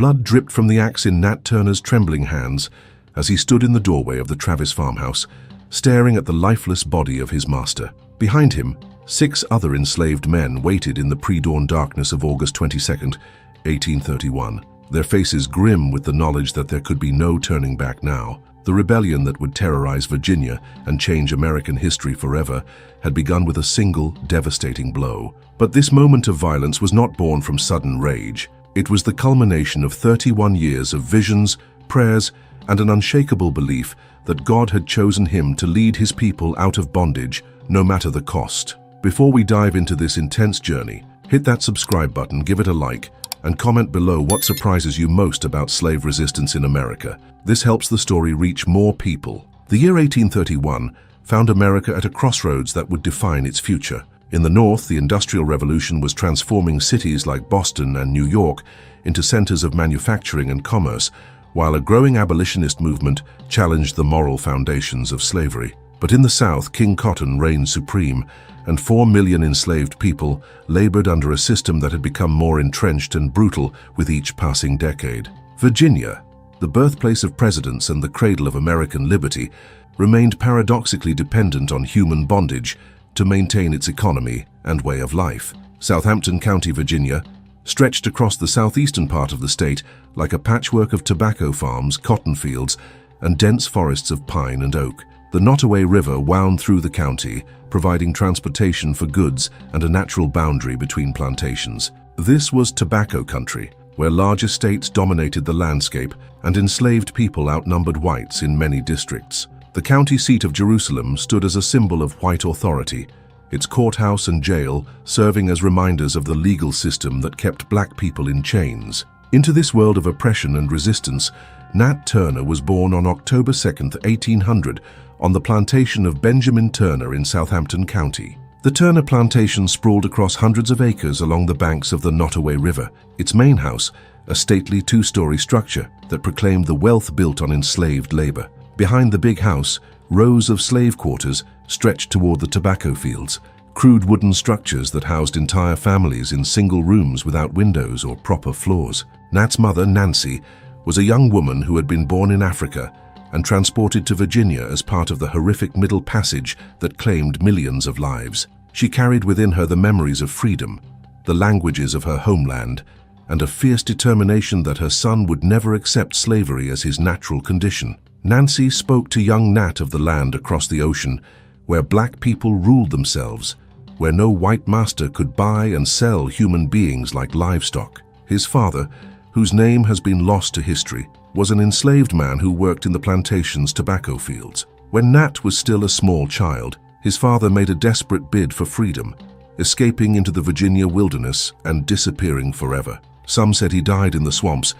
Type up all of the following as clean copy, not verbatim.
Blood dripped from the axe in Nat Turner's trembling hands as he stood in the doorway of the Travis farmhouse, staring at the lifeless body of his master. Behind him, 6 other enslaved men waited in the pre-dawn darkness of August 22nd, 1831, their faces grim with the knowledge that there could be no turning back now. The rebellion that would terrorize Virginia and change American history forever had begun with a single, devastating blow. But this moment of violence was not born from sudden rage. It was the culmination of 31 years of visions, prayers, and an unshakable belief that God had chosen him to lead his people out of bondage, no matter the cost. Before we dive into this intense journey, hit that subscribe button, give it a like, and comment below what surprises you most about slave resistance in America. This helps the story reach more people. The year 1831 found America at a crossroads that would define its future. In the North, the Industrial Revolution was transforming cities like Boston and New York into centers of manufacturing and commerce, while a growing abolitionist movement challenged the moral foundations of slavery. But in the South, King Cotton reigned supreme, and 4 million enslaved people labored under a system that had become more entrenched and brutal with each passing decade. Virginia, the birthplace of presidents and the cradle of American liberty, remained paradoxically dependent on human bondage to maintain its economy and way of life. Southampton County, Virginia, stretched across the southeastern part of the state like a patchwork of tobacco farms, cotton fields, and dense forests of pine and oak. The Nottoway River wound through the county, providing transportation for goods and a natural boundary between plantations. This was tobacco country, where large estates dominated the landscape and enslaved people outnumbered whites in many districts. The county seat of Jerusalem stood as a symbol of white authority, its courthouse and jail serving as reminders of the legal system that kept black people in chains. Into this world of oppression and resistance, Nat Turner was born on October 2nd, 1800, on the plantation of Benjamin Turner in Southampton County. The Turner plantation sprawled across hundreds of acres along the banks of the Nottoway River. Its main house, a stately 2-story structure that proclaimed the wealth built on enslaved labor. Behind the big house, rows of slave quarters stretched toward the tobacco fields, crude wooden structures that housed entire families in single rooms without windows or proper floors. Nat's mother, Nancy, was a young woman who had been born in Africa and transported to Virginia as part of the horrific Middle Passage that claimed millions of lives. She carried within her the memories of freedom, the languages of her homeland, and a fierce determination that her son would never accept slavery as his natural condition. Nancy spoke to young Nat of the land across the ocean, where black people ruled themselves, where no white master could buy and sell human beings like livestock. His father, whose name has been lost to history, was an enslaved man who worked in the plantation's tobacco fields. When Nat was still a small child, his father made a desperate bid for freedom, escaping into the Virginia wilderness and disappearing forever. Some said he died in the swamps,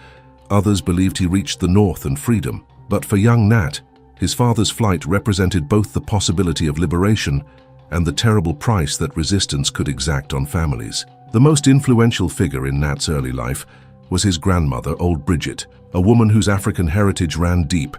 others believed he reached the north and freedom. But for young Nat, his father's flight represented both the possibility of liberation and the terrible price that resistance could exact on families. The most influential figure in Nat's early life was his grandmother, Old Bridget, a woman whose African heritage ran deep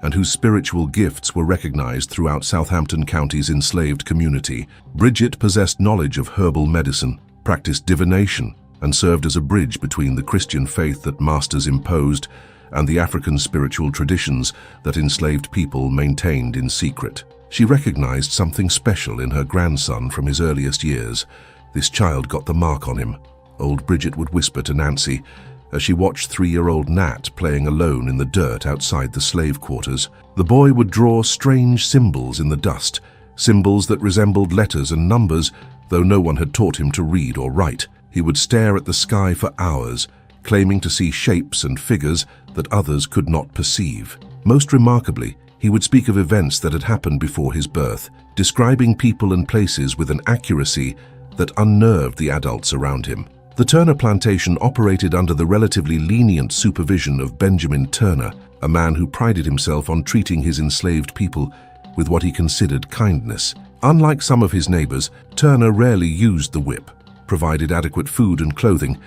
and whose spiritual gifts were recognized throughout Southampton County's enslaved community. Bridget possessed knowledge of herbal medicine, practiced divination, and served as a bridge between the Christian faith that masters imposed and the African spiritual traditions that enslaved people maintained in secret. She recognized something special in her grandson from his earliest years. This child got the mark on him, Old Bridget would whisper to Nancy as she watched 3-year-old Nat playing alone in the dirt outside the slave quarters. The boy would draw strange symbols in the dust, symbols that resembled letters and numbers, though no one had taught him to read or write. He would stare at the sky for hours, claiming to see shapes and figures that others could not perceive. Most remarkably, he would speak of events that had happened before his birth, describing people and places with an accuracy that unnerved the adults around him. The Turner plantation operated under the relatively lenient supervision of Benjamin Turner, a man who prided himself on treating his enslaved people with what he considered kindness. Unlike some of his neighbors, Turner rarely used the whip, provided adequate food and clothing,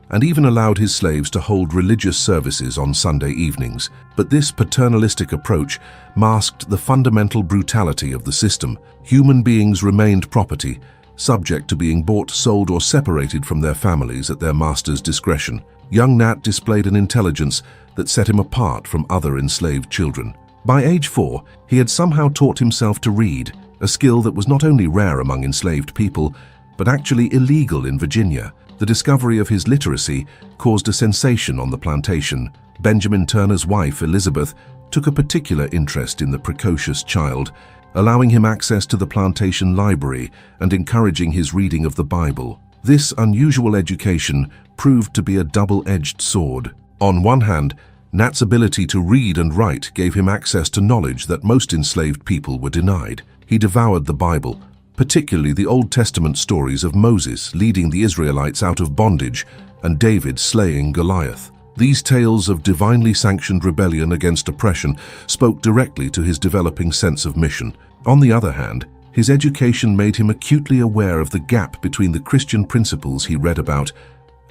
and even allowed his slaves to hold religious services on Sunday evenings. But this paternalistic approach masked the fundamental brutality of the system. Human beings remained property, subject to being bought, sold, or separated from their families at their master's discretion. young Nat displayed an intelligence that set him apart from other enslaved children. By age 4, he had somehow taught himself to read, a skill that was not only rare among enslaved people, but actually illegal in Virginia. The discovery of his literacy caused a sensation on the plantation. Benjamin Turner's wife, Elizabeth, took a particular interest in the precocious child, allowing him access to the plantation library and encouraging his reading of the Bible. This unusual education proved to be a double-edged sword. On one hand, Nat's ability to read and write gave him access to knowledge that most enslaved people were denied. He devoured the Bible, particularly the Old Testament stories of Moses leading the Israelites out of bondage and David slaying Goliath. These tales of divinely sanctioned rebellion against oppression spoke directly to his developing sense of mission. On the other hand, his education made him acutely aware of the gap between the Christian principles he read about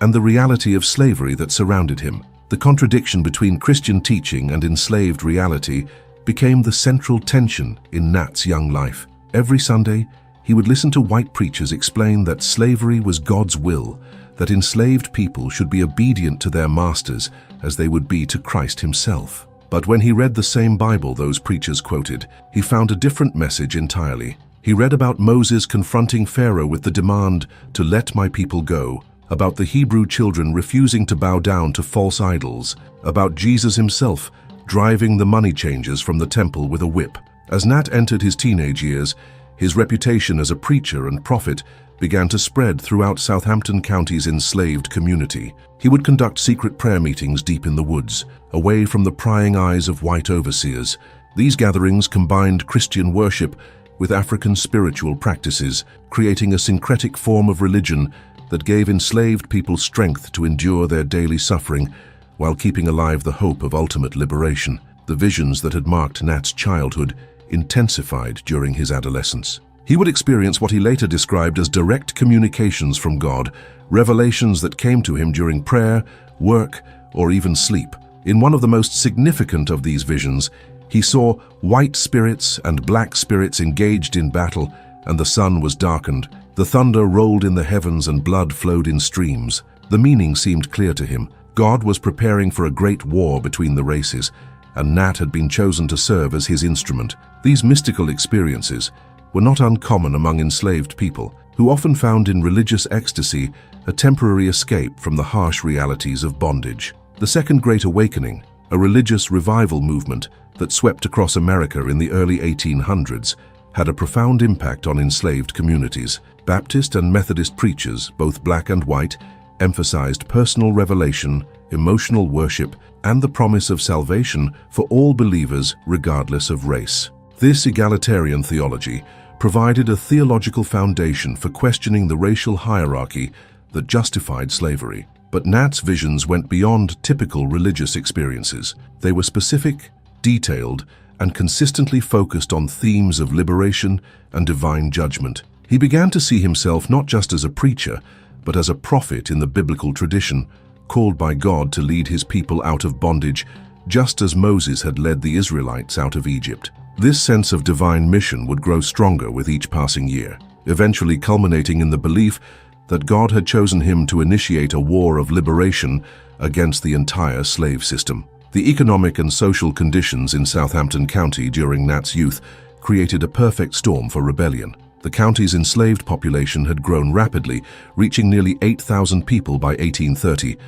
and the reality of slavery that surrounded him. The contradiction between Christian teaching and enslaved reality became the central tension in Nat's young life. Every Sunday, he would listen to white preachers explain that slavery was God's will, that enslaved people should be obedient to their masters as they would be to Christ himself. But when he read the same Bible those preachers quoted, he found a different message entirely. He read about Moses confronting Pharaoh with the demand to let my people go, about the Hebrew children refusing to bow down to false idols, about Jesus himself driving the money changers from the temple with a whip. As Nat entered his teenage years, his reputation as a preacher and prophet began to spread throughout Southampton County's enslaved community. He would conduct secret prayer meetings deep in the woods, away from the prying eyes of white overseers. These gatherings combined Christian worship with African spiritual practices, creating a syncretic form of religion that gave enslaved people strength to endure their daily suffering while keeping alive the hope of ultimate liberation. The visions that had marked Nat's childhood intensified during his adolescence. He would experience what he later described as direct communications from God, revelations that came to him during prayer, work, or even sleep. In one of the most significant of these visions, he saw white spirits and black spirits engaged in battle, and the sun was darkened. The thunder rolled in the heavens and blood flowed in streams. The meaning seemed clear to him. God was preparing for a great war between the races, and Nat had been chosen to serve as his instrument. These mystical experiences were not uncommon among enslaved people, who often found in religious ecstasy a temporary escape from the harsh realities of bondage. The Second Great Awakening, a religious revival movement that swept across America in the early 1800s, had a profound impact on enslaved communities. Baptist and Methodist preachers, both black and white, emphasized personal revelation, emotional worship, and the promise of salvation for all believers regardless of race. This egalitarian theology provided a theological foundation for questioning the racial hierarchy that justified slavery. But Nat's visions went beyond typical religious experiences. They were specific, detailed, and consistently focused on themes of liberation and divine judgment. He began to see himself not just as a preacher, but as a prophet in the biblical tradition, called by God to lead his people out of bondage, just as Moses had led the Israelites out of Egypt. This sense of divine mission would grow stronger with each passing year, eventually culminating in the belief that God had chosen him to initiate a war of liberation against the entire slave system. The economic and social conditions in Southampton County during Nat's youth created a perfect storm for rebellion. The county's enslaved population had grown rapidly, reaching nearly 8,000 people by 1830,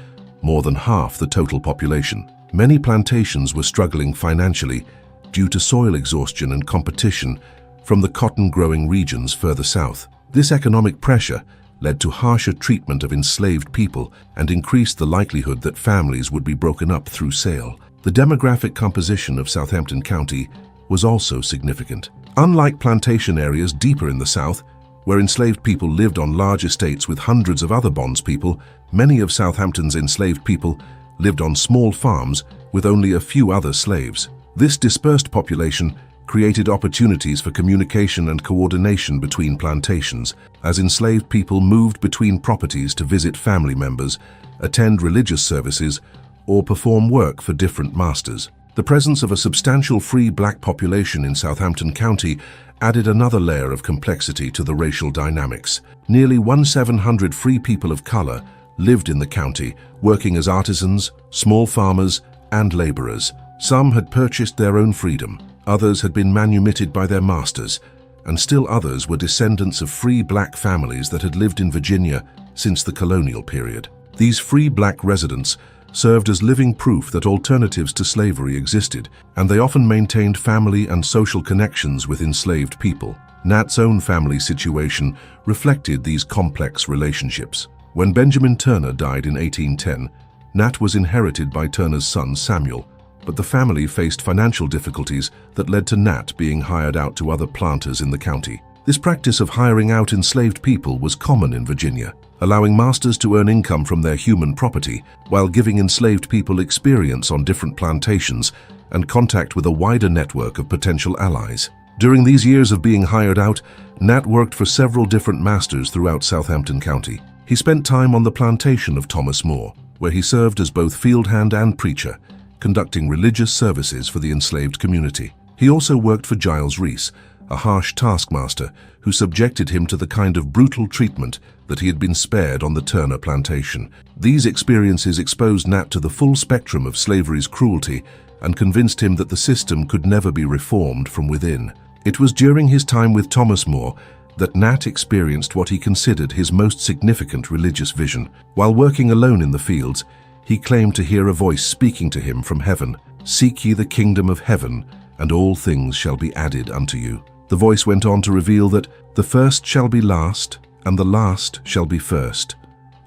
more than half the total population. Many plantations were struggling financially due to soil exhaustion and competition from the cotton-growing regions further south. This economic pressure led to harsher treatment of enslaved people and increased the likelihood that families would be broken up through sale. The demographic composition of Southampton County was also significant. Unlike plantation areas deeper in the south, where enslaved people lived on large estates with hundreds of other bondspeople, many of Southampton's enslaved people lived on small farms with only a few other slaves. This dispersed population created opportunities for communication and coordination between plantations, as enslaved people moved between properties to visit family members, attend religious services, or perform work for different masters. The presence of a substantial free black population in Southampton County added another layer of complexity to the racial dynamics. Nearly 1,700 free people of color lived in the county, working as artisans, small farmers, and laborers. Some had purchased their own freedom, others had been manumitted by their masters, and still others were descendants of free black families that had lived in Virginia since the colonial period. These free black residents served as living proof that alternatives to slavery existed, and they often maintained family and social connections with enslaved people. Nat's own family situation reflected these complex relationships. When Benjamin Turner died in 1810, Nat was inherited by Turner's son Samuel, but the family faced financial difficulties that led to Nat being hired out to other planters in the county. This practice of hiring out enslaved people was common in Virginia, allowing masters to earn income from their human property while giving enslaved people experience on different plantations and contact with a wider network of potential allies. During these years of being hired out, Nat worked for several different masters throughout Southampton County. He spent time on the plantation of Thomas More, where he served as both field hand and preacher, conducting religious services for the enslaved community. He also worked for Giles Reese, a harsh taskmaster who subjected him to the kind of brutal treatment that he had been spared on the Turner plantation. These experiences exposed Nat to the full spectrum of slavery's cruelty and convinced him that the system could never be reformed from within. It was during his time with Thomas More that Nat experienced what he considered his most significant religious vision. While working alone in the fields, he claimed to hear a voice speaking to him from heaven, "Seek ye the kingdom of heaven, and all things shall be added unto you." The voice went on to reveal that the first shall be last, and the last shall be first,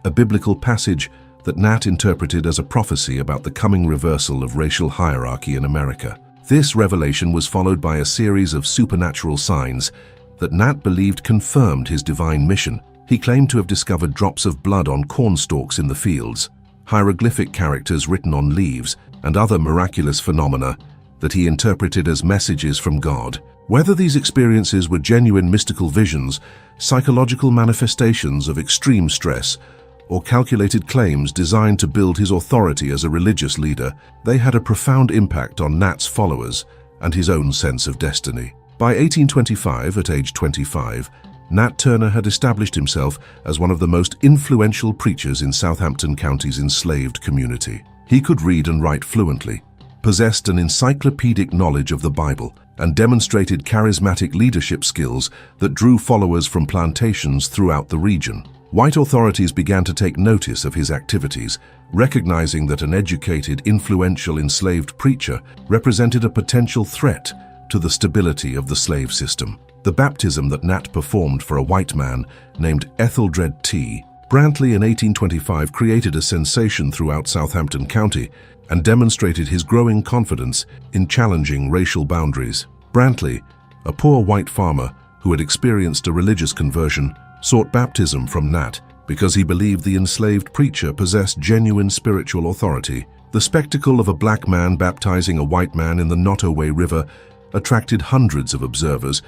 a biblical passage that Nat interpreted as a prophecy about the coming reversal of racial hierarchy in America. This revelation was followed by a series of supernatural signs that Nat believed confirmed his divine mission. He claimed to have discovered drops of blood on corn stalks in the fields, hieroglyphic characters written on leaves, and other miraculous phenomena that he interpreted as messages from God. Whether these experiences were genuine mystical visions, psychological manifestations of extreme stress, or calculated claims designed to build his authority as a religious leader, they had a profound impact on Nat's followers and his own sense of destiny. By 1825, at age 25, Nat Turner had established himself as one of the most influential preachers in Southampton County's enslaved community. He could read and write fluently, possessed an encyclopedic knowledge of the Bible, and demonstrated charismatic leadership skills that drew followers from plantations throughout the region. White authorities began to take notice of his activities, recognizing that an educated, influential enslaved preacher represented a potential threat to the stability of the slave system. The baptism that Nat performed for a white man named Ethelred T. Brantley in 1825 created a sensation throughout Southampton County and demonstrated his growing confidence in challenging racial boundaries. Brantley, a poor white farmer who had experienced a religious conversion, sought baptism from Nat because he believed the enslaved preacher possessed genuine spiritual authority. The spectacle of a black man baptizing a white man in the Nottoway River attracted hundreds of observers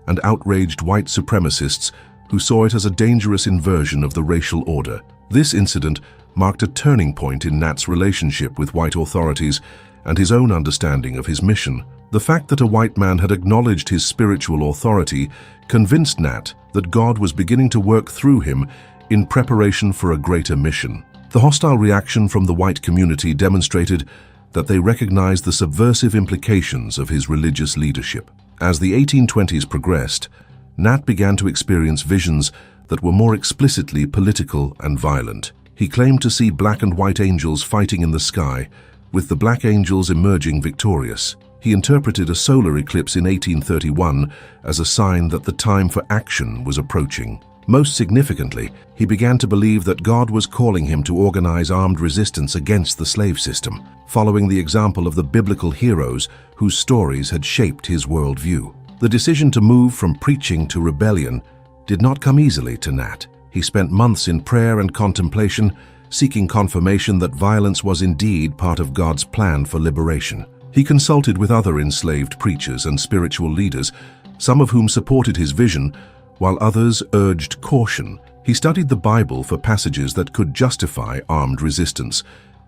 and outraged white supremacists who saw it as a dangerous inversion of the racial order. This incident marked a turning point in Nat's relationship with white authorities and his own understanding of his mission. The fact that a white man had acknowledged his spiritual authority convinced Nat that God was beginning to work through him in preparation for a greater mission. The hostile reaction from the white community demonstrated that they recognized the subversive implications of his religious leadership. As the 1820s progressed, Nat began to experience visions that were more explicitly political and violent. He claimed to see black and white angels fighting in the sky, with the black angels emerging victorious. He interpreted a solar eclipse in 1831 as a sign that the time for action was approaching. Most significantly, he began to believe that God was calling him to organize armed resistance against the slave system, following the example of the biblical heroes whose stories had shaped his worldview. The decision to move from preaching to rebellion did not come easily to Nat. He spent months in prayer and contemplation, seeking confirmation that violence was indeed part of God's plan for liberation. He consulted with other enslaved preachers and spiritual leaders, some of whom supported his vision, while others urged caution. He studied the Bible for passages that could justify armed resistance,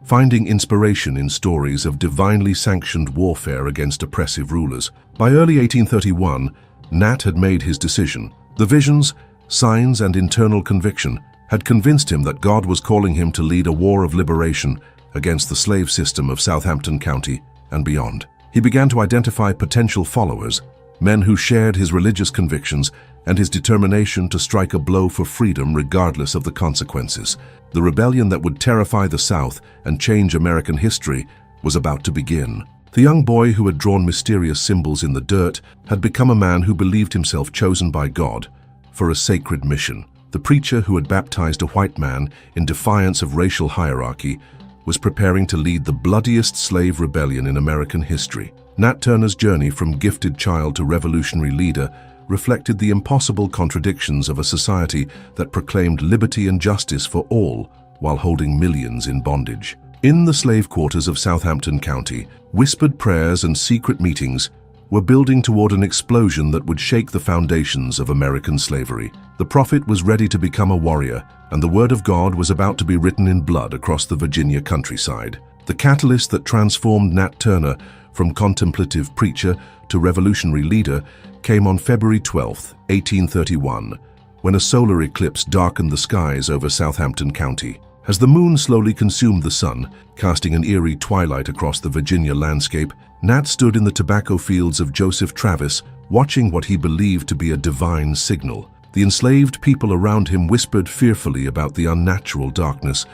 finding inspiration in stories of divinely sanctioned warfare against oppressive rulers. By early 1831, Nat had made his decision. The visions, signs, and internal conviction had convinced him that God was calling him to lead a war of liberation against the slave system of Southampton County and beyond. He began to identify potential followers, men who shared his religious convictions and his determination to strike a blow for freedom regardless of the consequences. The rebellion that would terrify the South and change American history was about to begin. The young boy who had drawn mysterious symbols in the dirt had become a man who believed himself chosen by God for a sacred mission. The preacher who had baptized a white man in defiance of racial hierarchy was preparing to lead the bloodiest slave rebellion in American history. Nat Turner's journey from gifted child to revolutionary leader reflected the impossible contradictions of a society that proclaimed liberty and justice for all while holding millions in bondage. In the slave quarters of Southampton County, whispered prayers and secret meetings were building toward an explosion that would shake the foundations of American slavery. The prophet was ready to become a warrior, and the word of God was about to be written in blood across the Virginia countryside. The catalyst that transformed Nat Turner from contemplative preacher to revolutionary leader came on February 12, 1831, when a solar eclipse darkened the skies over Southampton County. As the moon slowly consumed the sun, casting an eerie twilight across the Virginia landscape, Nat stood in the tobacco fields of Joseph Travis, watching what he believed to be a divine signal. The enslaved people around him whispered fearfully about the unnatural darkness,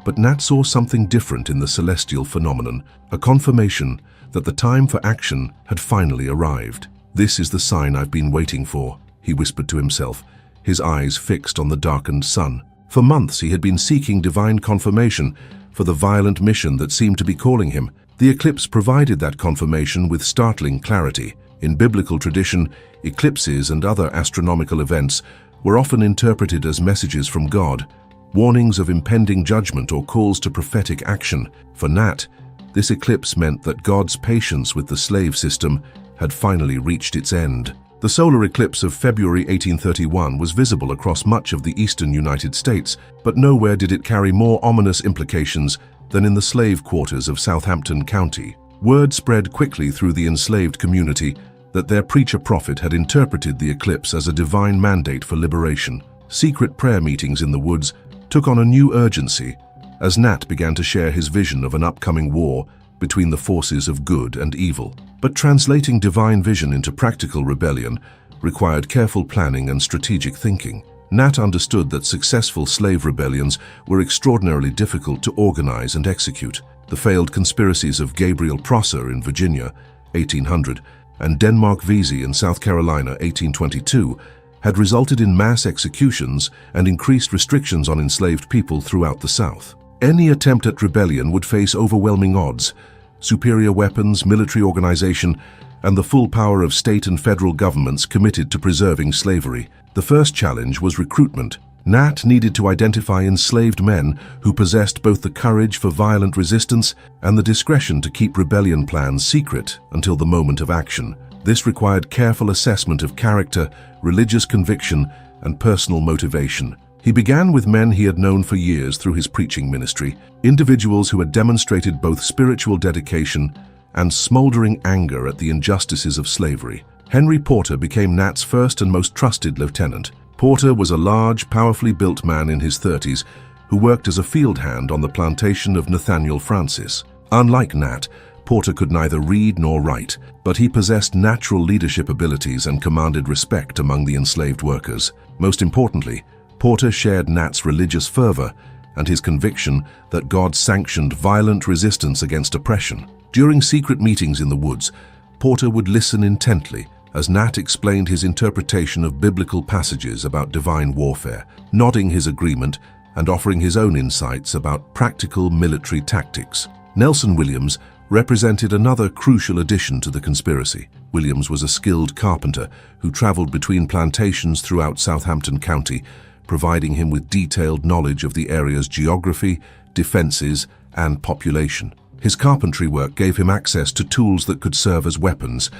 but Nat saw something different in the celestial phenomenon, a confirmation that the time for action had finally arrived. "This is the sign I've been waiting for," he whispered to himself, his eyes fixed on the darkened sun. For months he had been seeking divine confirmation for the violent mission that seemed to be calling him. The eclipse provided that confirmation with startling clarity. In biblical tradition, eclipses and other astronomical events were often interpreted as messages from God, warnings of impending judgment or calls to prophetic action. For Nat, this eclipse meant that God's patience with the slave system had finally reached its end. The solar eclipse of February 1831 was visible across much of the eastern United States, but nowhere did it carry more ominous implications than in the slave quarters of Southampton County. Word spread quickly through the enslaved community that their preacher-prophet had interpreted the eclipse as a divine mandate for liberation. Secret prayer meetings in the woods took on a new urgency as Nat began to share his vision of an upcoming war between the forces of good and evil. But translating divine vision into practical rebellion required careful planning and strategic thinking. Nat understood that successful slave rebellions were extraordinarily difficult to organize and execute. The failed conspiracies of Gabriel Prosser in Virginia, 1800, and Denmark Vesey in South Carolina, 1822, had resulted in mass executions and increased restrictions on enslaved people throughout the South. Any attempt at rebellion would face overwhelming odds: superior weapons, military organization, and the full power of state and federal governments committed to preserving slavery. The first challenge was recruitment. Nat needed to identify enslaved men who possessed both the courage for violent resistance and the discretion to keep rebellion plans secret until the moment of action. This required careful assessment of character, religious conviction, and personal motivation. He began with men he had known for years through his preaching ministry, individuals who had demonstrated both spiritual dedication and smoldering anger at the injustices of slavery. Henry Porter became Nat's first and most trusted lieutenant. Porter was a large, powerfully built man in his 30s who worked as a field hand on the plantation of Nathaniel Francis. Unlike Nat, Porter could neither read nor write, but he possessed natural leadership abilities and commanded respect among the enslaved workers. Most importantly, Porter shared Nat's religious fervor and his conviction that God sanctioned violent resistance against oppression. During secret meetings in the woods, Porter would listen intently as Nat explained his interpretation of biblical passages about divine warfare, nodding his agreement and offering his own insights about practical military tactics. Nelson Williams represented another crucial addition to the conspiracy. Williams was a skilled carpenter who traveled between plantations throughout Southampton County, providing him with detailed knowledge of the area's geography, defenses, and population. His carpentry work gave him access to tools that could serve as weapons,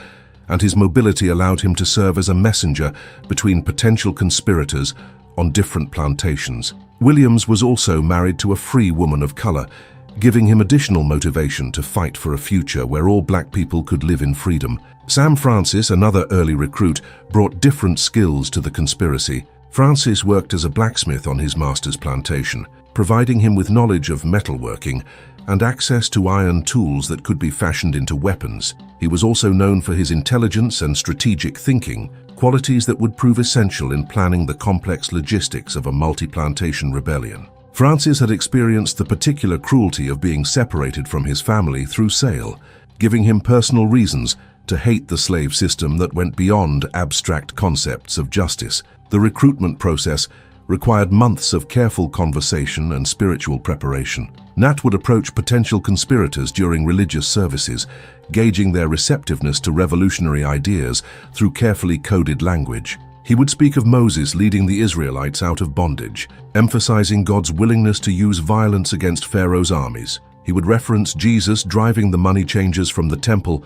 and his mobility allowed him to serve as a messenger between potential conspirators on different plantations. Williams was also married to a free woman of color, giving him additional motivation to fight for a future where all black people could live in freedom. Sam Francis, another early recruit, brought different skills to the conspiracy. Francis worked as a blacksmith on his master's plantation, providing him with knowledge of metalworking and access to iron tools that could be fashioned into weapons. He was also known for his intelligence and strategic thinking, qualities that would prove essential in planning the complex logistics of a multi-plantation rebellion. Francis had experienced the particular cruelty of being separated from his family through sale, giving him personal reasons to hate the slave system that went beyond abstract concepts of justice. The recruitment process required months of careful conversation and spiritual preparation. Nat would approach potential conspirators during religious services, gauging their receptiveness to revolutionary ideas through carefully coded language. He would speak of Moses leading the Israelites out of bondage, emphasizing God's willingness to use violence against Pharaoh's armies. He would reference Jesus driving the money changers from the temple,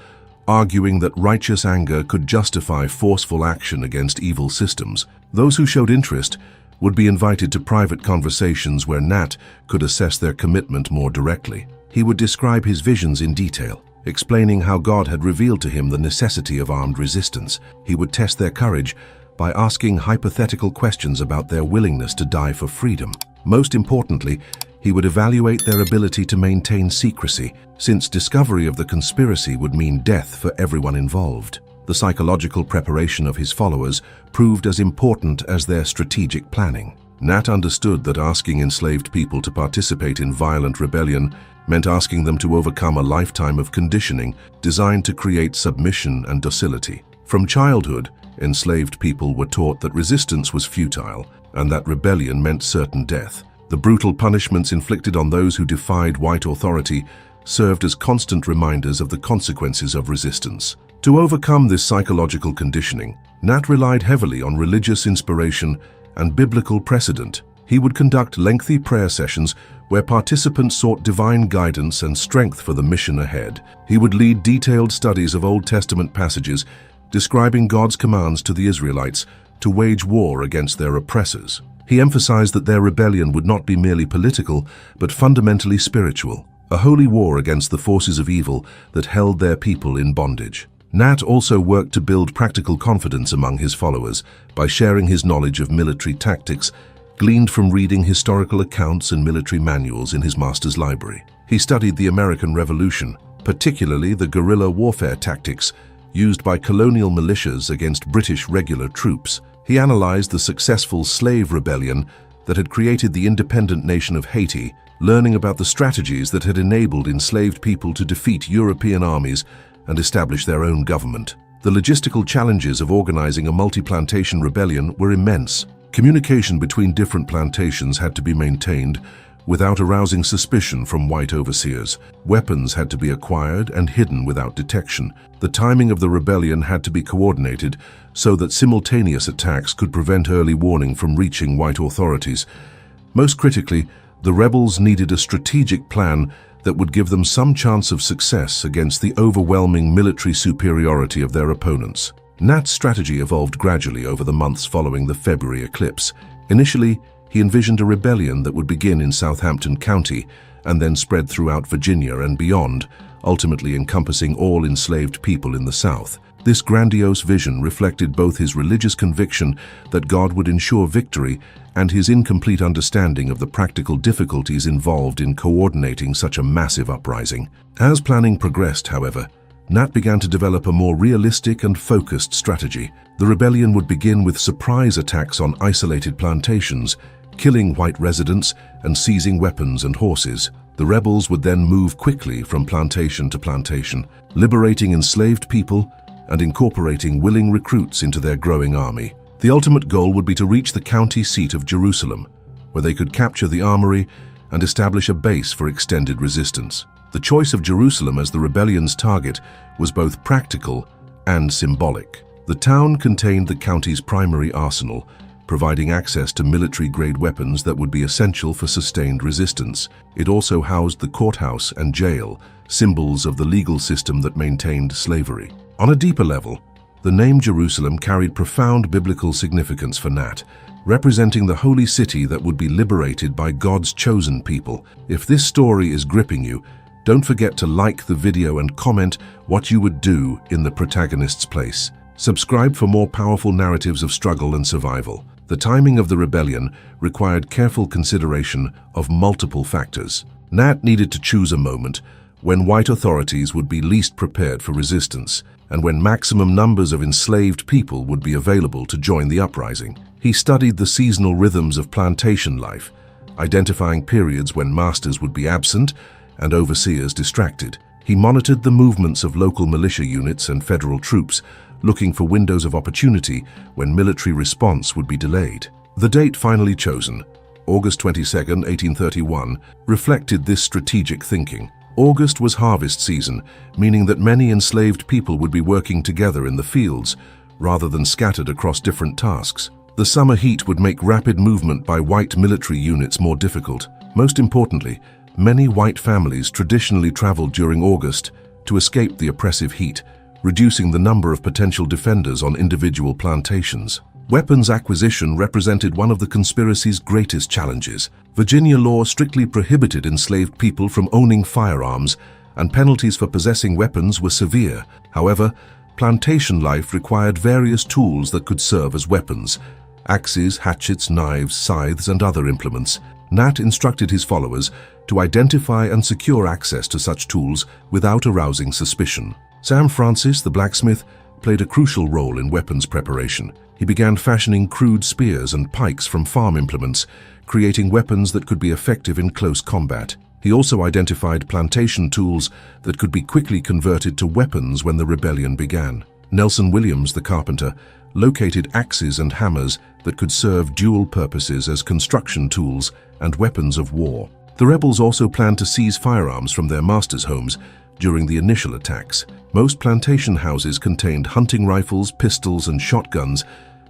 arguing that righteous anger could justify forceful action against evil systems. Those who showed interest would be invited to private conversations where Nat could assess their commitment more directly. He would describe his visions in detail, explaining how God had revealed to him the necessity of armed resistance. He would test their courage by asking hypothetical questions about their willingness to die for freedom. Most importantly, he would evaluate their ability to maintain secrecy, since discovery of the conspiracy would mean death for everyone involved. The psychological preparation of his followers proved as important as their strategic planning. Nat understood that asking enslaved people to participate in violent rebellion meant asking them to overcome a lifetime of conditioning designed to create submission and docility. From childhood, enslaved people were taught that resistance was futile and that rebellion meant certain death. The brutal punishments inflicted on those who defied white authority served as constant reminders of the consequences of resistance. To overcome this psychological conditioning, Nat relied heavily on religious inspiration and biblical precedent. He would conduct lengthy prayer sessions where participants sought divine guidance and strength for the mission ahead. He would lead detailed studies of Old Testament passages describing God's commands to the Israelites to wage war against their oppressors. He emphasized that their rebellion would not be merely political, but fundamentally spiritual, a holy war against the forces of evil that held their people in bondage. Nat also worked to build practical confidence among his followers by sharing his knowledge of military tactics, gleaned from reading historical accounts and military manuals in his master's library. He studied the American Revolution, particularly the guerrilla warfare tactics used by colonial militias against British regular troops. He analyzed the successful slave rebellion that had created the independent nation of Haiti, learning about the strategies that had enabled enslaved people to defeat European armies and establish their own government. The logistical challenges of organizing a multi-plantation rebellion were immense. Communication between different plantations had to be maintained without arousing suspicion from white overseers. Weapons had to be acquired and hidden without detection. The timing of the rebellion had to be coordinated so that simultaneous attacks could prevent early warning from reaching white authorities. Most critically, the rebels needed a strategic plan that would give them some chance of success against the overwhelming military superiority of their opponents. Nat's strategy evolved gradually over the months following the February eclipse. Initially, he envisioned a rebellion that would begin in Southampton County and then spread throughout Virginia and beyond, ultimately encompassing all enslaved people in the South. This grandiose vision reflected both his religious conviction that God would ensure victory and his incomplete understanding of the practical difficulties involved in coordinating such a massive uprising. As planning progressed, however, Nat began to develop a more realistic and focused strategy. The rebellion would begin with surprise attacks on isolated plantations, killing white residents and seizing weapons and horses. The rebels would then move quickly from plantation to plantation, liberating enslaved people and incorporating willing recruits into their growing army. The ultimate goal would be to reach the county seat of Jerusalem, where they could capture the armory and establish a base for extended resistance. The choice of Jerusalem as the rebellion's target was both practical and symbolic. The town contained the county's primary arsenal, providing access to military-grade weapons that would be essential for sustained resistance. It also housed the courthouse and jail, symbols of the legal system that maintained slavery. On a deeper level, the name Jerusalem carried profound biblical significance for Nat, representing the holy city that would be liberated by God's chosen people. If this story is gripping you, don't forget to like the video and comment what you would do in the protagonist's place. Subscribe for more powerful narratives of struggle and survival. The timing of the rebellion required careful consideration of multiple factors. Nat needed to choose a moment when white authorities would be least prepared for resistance, and when maximum numbers of enslaved people would be available to join the uprising. He studied the seasonal rhythms of plantation life, identifying periods when masters would be absent and overseers distracted. He monitored the movements of local militia units and federal troops, looking for windows of opportunity when military response would be delayed. The date finally chosen, August 22, 1831, reflected this strategic thinking. August was harvest season, meaning that many enslaved people would be working together in the fields, rather than scattered across different tasks. The summer heat would make rapid movement by white military units more difficult. Most importantly, many white families traditionally traveled during August to escape the oppressive heat, reducing the number of potential defenders on individual plantations. Weapons acquisition represented one of the conspiracy's greatest challenges. Virginia law strictly prohibited enslaved people from owning firearms, and penalties for possessing weapons were severe. However, plantation life required various tools that could serve as weapons: axes, hatchets, knives, scythes, and other implements. Nat instructed his followers to identify and secure access to such tools without arousing suspicion. Sam Francis, the blacksmith, played a crucial role in weapons preparation. He began fashioning crude spears and pikes from farm implements, creating weapons that could be effective in close combat. He also identified plantation tools that could be quickly converted to weapons when the rebellion began. Nelson Williams, the carpenter, located axes and hammers that could serve dual purposes as construction tools and weapons of war. The rebels also planned to seize firearms from their masters' homes during the initial attacks. Most plantation houses contained hunting rifles, pistols, and shotguns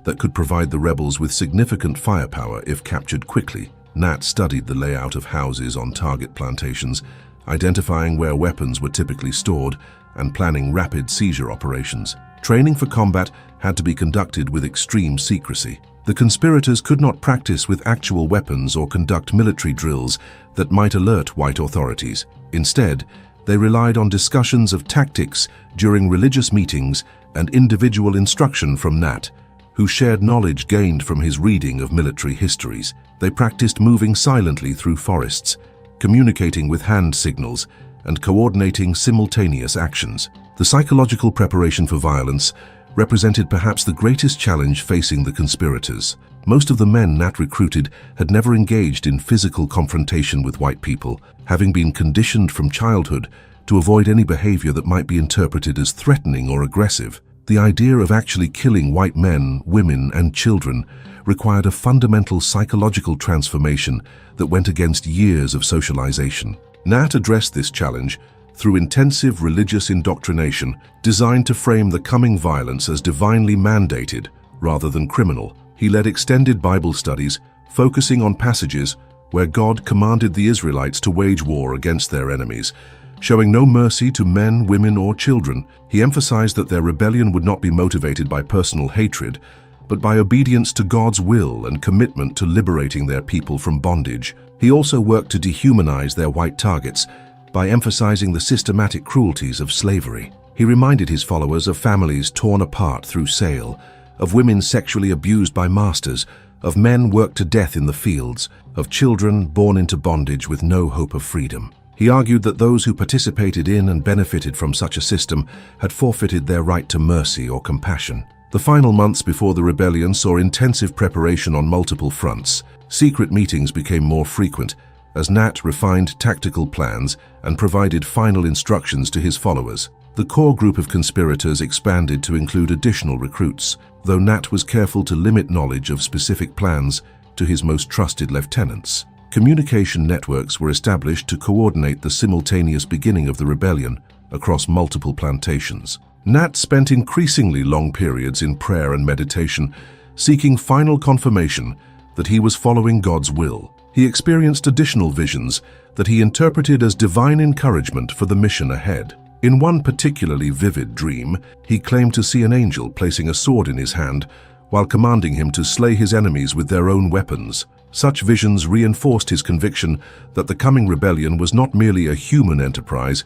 that could provide the rebels with significant firepower if captured quickly. Nat studied the layout of houses on target plantations, identifying where weapons were typically stored and planning rapid seizure operations. Training for combat had to be conducted with extreme secrecy. The conspirators could not practice with actual weapons or conduct military drills that might alert white authorities. Instead, they relied on discussions of tactics during religious meetings and individual instruction from Nat, who shared knowledge gained from his reading of military histories. They practiced moving silently through forests, communicating with hand signals, and coordinating simultaneous actions. The psychological preparation for violence represented perhaps the greatest challenge facing the conspirators. Most of the men Nat recruited had never engaged in physical confrontation with white people, having been conditioned from childhood to avoid any behavior that might be interpreted as threatening or aggressive. The idea of actually killing white men, women, and children required a fundamental psychological transformation that went against years of socialization. Nat addressed this challenge through intensive religious indoctrination designed to frame the coming violence as divinely mandated rather than criminal. He led extended Bible studies, focusing on passages where God commanded the Israelites to wage war against their enemies, showing no mercy to men, women, or children. He emphasized that their rebellion would not be motivated by personal hatred, but by obedience to God's will and commitment to liberating their people from bondage. He also worked to dehumanize their white targets by emphasizing the systematic cruelties of slavery. He reminded his followers of families torn apart through sale, of women sexually abused by masters, of men worked to death in the fields, of children born into bondage with no hope of freedom. He argued that those who participated in and benefited from such a system had forfeited their right to mercy or compassion. The final months before the rebellion saw intensive preparation on multiple fronts. Secret meetings became more frequent as Nat refined tactical plans and provided final instructions to his followers. The core group of conspirators expanded to include additional recruits, though Nat was careful to limit knowledge of specific plans to his most trusted lieutenants. Communication networks were established to coordinate the simultaneous beginning of the rebellion across multiple plantations. Nat spent increasingly long periods in prayer and meditation, seeking final confirmation that he was following God's will. He experienced additional visions that he interpreted as divine encouragement for the mission ahead. In one particularly vivid dream, he claimed to see an angel placing a sword in his hand while commanding him to slay his enemies with their own weapons. Such visions reinforced his conviction that the coming rebellion was not merely a human enterprise,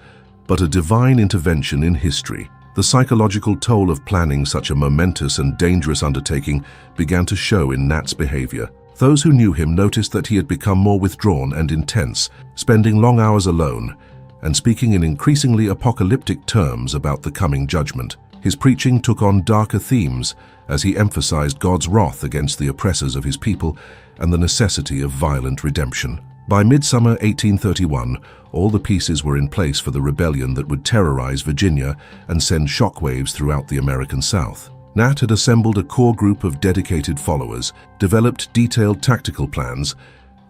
but a divine intervention in history. The psychological toll of planning such a momentous and dangerous undertaking began to show in Nat's behavior. Those who knew him noticed that he had become more withdrawn and intense, spending long hours alone, and speaking in increasingly apocalyptic terms about the coming judgment. His preaching took on darker themes as he emphasized God's wrath against the oppressors of his people and the necessity of violent redemption. By midsummer 1831, all the pieces were in place for the rebellion that would terrorize Virginia and send shockwaves throughout the American South. Nat had assembled a core group of dedicated followers, developed detailed tactical plans,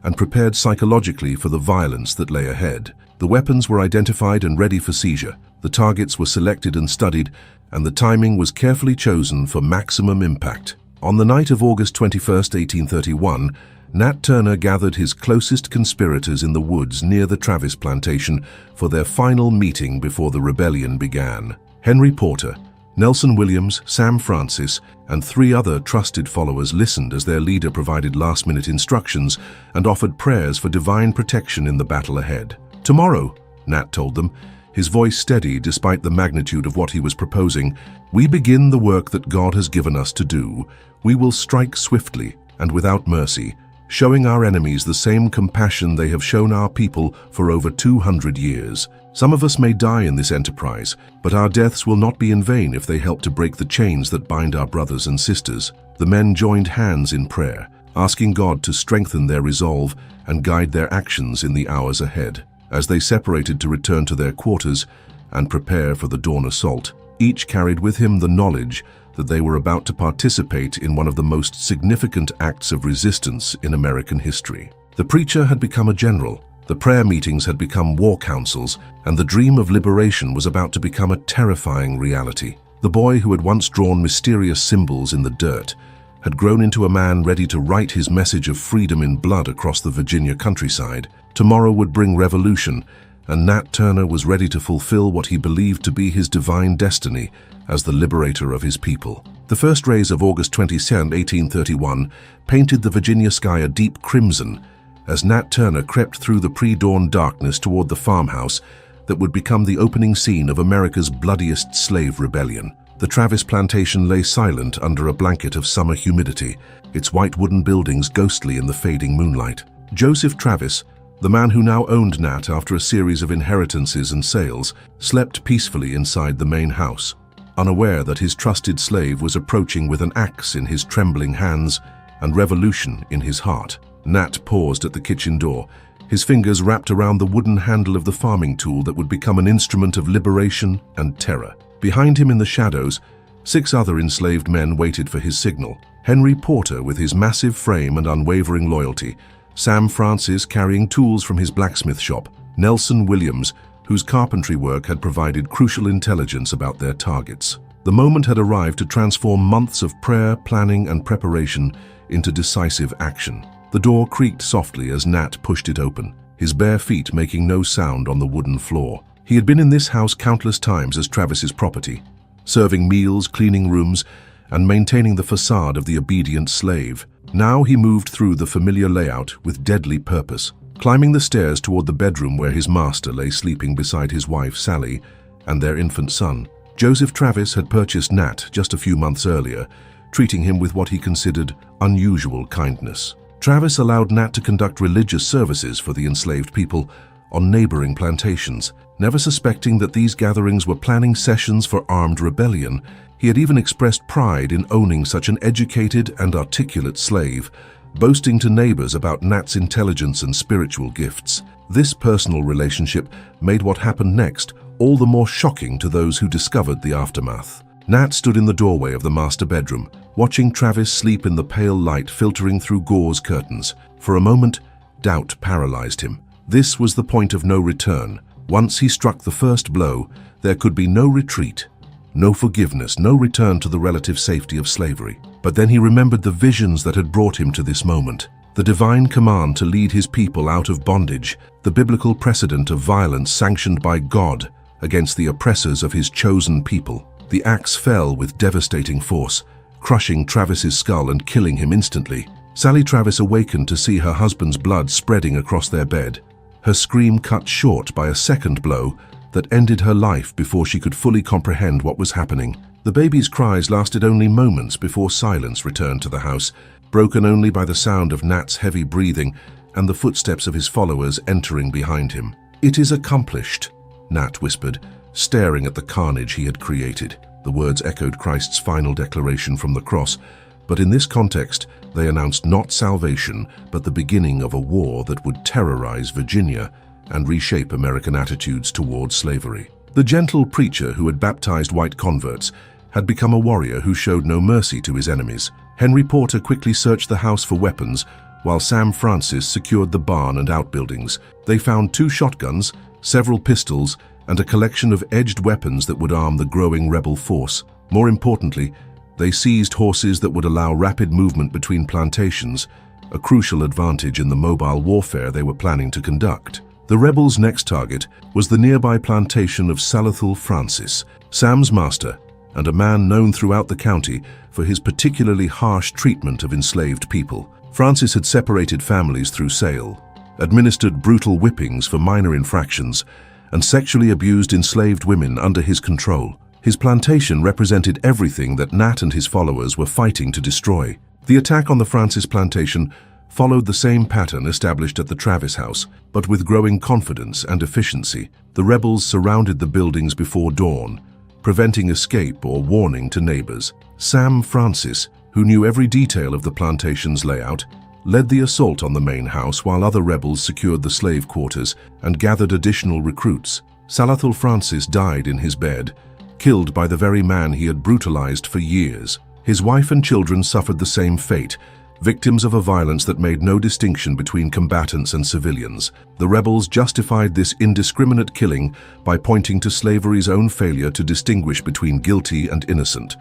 and prepared psychologically for the violence that lay ahead. The weapons were identified and ready for seizure. The targets were selected and studied, and the timing was carefully chosen for maximum impact. On the night of August 21, 1831, Nat Turner gathered his closest conspirators in the woods near the Travis plantation for their final meeting before the rebellion began. Henry Porter, Nelson Williams, Sam Francis, and 3 other trusted followers listened as their leader provided last-minute instructions and offered prayers for divine protection in the battle ahead. "Tomorrow," Nat told them, his voice steady despite the magnitude of what he was proposing, "we begin the work that God has given us to do. We will strike swiftly and without mercy, showing our enemies the same compassion they have shown our people for over 200 years. Some of us may die in this enterprise, but our deaths will not be in vain if they help to break the chains that bind our brothers and sisters." The men joined hands in prayer, asking God to strengthen their resolve and guide their actions in the hours ahead. As they separated to return to their quarters and prepare for the dawn assault, each carried with him the knowledge that they were about to participate in one of the most significant acts of resistance in American history. The preacher had become a general, the prayer meetings had become war councils, and the dream of liberation was about to become a terrifying reality. The boy who had once drawn mysterious symbols in the dirt had grown into a man ready to write his message of freedom in blood across the Virginia countryside. Tomorrow would bring revolution, and Nat Turner was ready to fulfill what he believed to be his divine destiny as the liberator of his people. The first rays of August 22, 1831, painted the Virginia sky a deep crimson as Nat Turner crept through the pre-dawn darkness toward the farmhouse that would become the opening scene of America's bloodiest slave rebellion. The Travis plantation lay silent under a blanket of summer humidity, its white wooden buildings ghostly in the fading moonlight. Joseph Travis, the man who now owned Nat after a series of inheritances and sales, slept peacefully inside the main house, unaware that his trusted slave was approaching with an axe in his trembling hands and revolution in his heart. Nat paused at the kitchen door, his fingers wrapped around the wooden handle of the farming tool that would become an instrument of liberation and terror. Behind him in the shadows, 6 other enslaved men waited for his signal. Henry Porter with his massive frame and unwavering loyalty, Sam Francis carrying tools from his blacksmith shop, Nelson Williams, whose carpentry work had provided crucial intelligence about their targets. The moment had arrived to transform months of prayer, planning, and preparation into decisive action. The door creaked softly as Nat pushed it open, his bare feet making no sound on the wooden floor. He had been in this house countless times as Travis's property, serving meals, cleaning rooms, and maintaining the facade of the obedient slave. Now he moved through the familiar layout with deadly purpose, climbing the stairs toward the bedroom where his master lay sleeping beside his wife Sally and their infant son. Joseph Travis had purchased Nat just a few months earlier, treating him with what he considered unusual kindness. Travis allowed Nat to conduct religious services for the enslaved people on neighboring plantations. Never suspecting that these gatherings were planning sessions for armed rebellion, he had even expressed pride in owning such an educated and articulate slave, boasting to neighbors about Nat's intelligence and spiritual gifts. This personal relationship made what happened next all the more shocking to those who discovered the aftermath. Nat stood in the doorway of the master bedroom, watching Travis sleep in the pale light filtering through gauze curtains. For a moment, doubt paralyzed him. This was the point of no return. Once he struck the first blow, there could be no retreat, no forgiveness, no return to the relative safety of slavery. But then he remembered the visions that had brought him to this moment. The divine command to lead his people out of bondage, the biblical precedent of violence sanctioned by God against the oppressors of his chosen people. The axe fell with devastating force, crushing Travis's skull and killing him instantly. Sally Travis awakened to see her husband's blood spreading across their bed, her scream cut short by a second blow that ended her life before she could fully comprehend what was happening. The baby's cries lasted only moments before silence returned to the house, broken only by the sound of Nat's heavy breathing and the footsteps of his followers entering behind him. "It is accomplished," Nat whispered, staring at the carnage he had created. The words echoed Christ's final declaration from the cross, but in this context, they announced not salvation, but the beginning of a war that would terrorize Virginia and reshape American attitudes towards slavery. The gentle preacher who had baptized white converts had become a warrior who showed no mercy to his enemies. Henry Porter quickly searched the house for weapons, while Sam Francis secured the barn and outbuildings. They found 2 shotguns, several pistols, and a collection of edged weapons that would arm the growing rebel force. More importantly, they seized horses that would allow rapid movement between plantations, a crucial advantage in the mobile warfare they were planning to conduct. The rebels' next target was the nearby plantation of Salathiel Francis, Sam's master, and a man known throughout the county for his particularly harsh treatment of enslaved people. Francis had separated families through sale, administered brutal whippings for minor infractions, and sexually abused enslaved women under his control. His plantation represented everything that Nat and his followers were fighting to destroy. The attack on the Francis plantation followed the same pattern established at the Travis house, but with growing confidence and efficiency. The rebels surrounded the buildings before dawn, preventing escape or warning to neighbors. Sam Francis, who knew every detail of the plantation's layout, led the assault on the main house while other rebels secured the slave quarters and gathered additional recruits. Salathiel Francis died in his bed, killed by the very man he had brutalized for years. His wife and children suffered the same fate, victims of a violence that made no distinction between combatants and civilians. The rebels justified this indiscriminate killing by pointing to slavery's own failure to distinguish between guilty and innocent.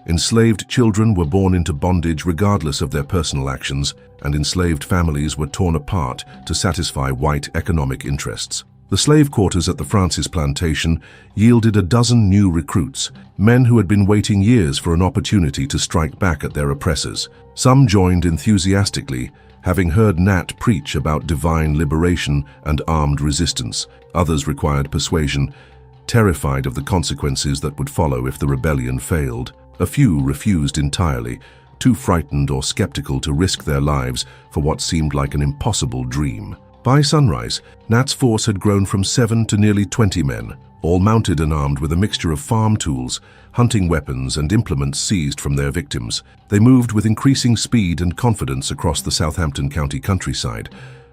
Enslaved children were born into bondage regardless of their personal actions, and enslaved families were torn apart to satisfy white economic interests. The slave quarters at the Francis plantation yielded a dozen new recruits, men who had been waiting years for an opportunity to strike back at their oppressors. Some joined enthusiastically, having heard Nat preach about divine liberation and armed resistance. Others required persuasion, terrified of the consequences that would follow if the rebellion failed. A few refused entirely, too frightened or skeptical to risk their lives for what seemed like an impossible dream. By sunrise, Nat's force had grown from 7 to nearly 20 men, all mounted and armed with a mixture of farm tools, hunting weapons, and implements seized from their victims. They moved with increasing speed and confidence across the Southampton County countryside,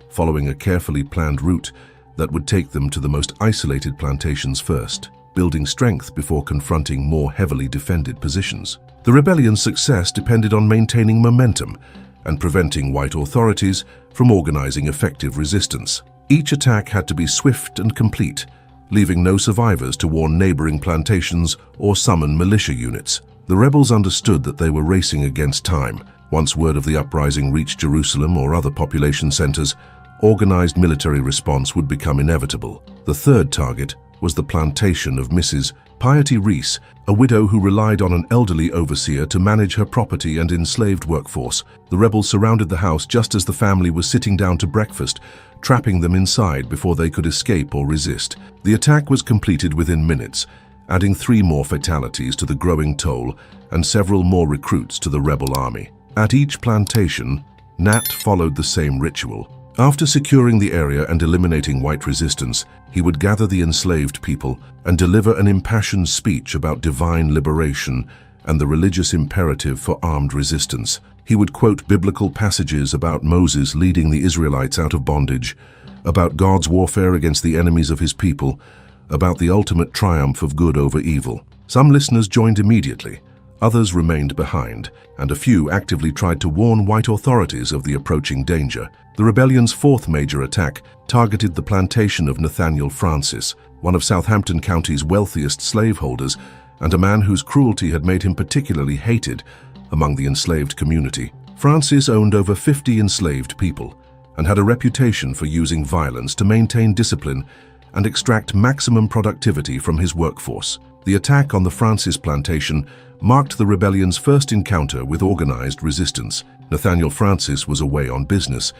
following a carefully planned route that would take them to the most isolated plantations first, building strength before confronting more heavily defended positions. The rebellion's success depended on maintaining momentum and preventing white authorities from organizing effective resistance. Each attack had to be swift and complete, leaving no survivors to warn neighboring plantations or summon militia units. The rebels understood that they were racing against time. Once word of the uprising reached Jerusalem or other population centers, organized military response would become inevitable. The third target was the plantation of Mrs. Piety Reese, a widow who relied on an elderly overseer to manage her property and enslaved workforce. The rebels surrounded the house just as the family was sitting down to breakfast, trapping them inside before they could escape or resist. The attack was completed within minutes, adding 3 more fatalities to the growing toll and several more recruits to the rebel army. At each plantation, Nat followed the same ritual. After securing the area and eliminating white resistance, he would gather the enslaved people and deliver an impassioned speech about divine liberation and the religious imperative for armed resistance. He would quote biblical passages about Moses leading the Israelites out of bondage, about God's warfare against the enemies of his people, about the ultimate triumph of good over evil. Some listeners joined immediately, others remained behind, and a few actively tried to warn white authorities of the approaching danger. The rebellion's 4th major attack targeted the plantation of Nathaniel Francis, one of Southampton County's wealthiest slaveholders, and a man whose cruelty had made him particularly hated among the enslaved community. Francis owned over 50 enslaved people and had a reputation for using violence to maintain discipline and extract maximum productivity from his workforce. The attack on the Francis plantation marked the rebellion's first encounter with organized resistance. Nathaniel Francis was away on business,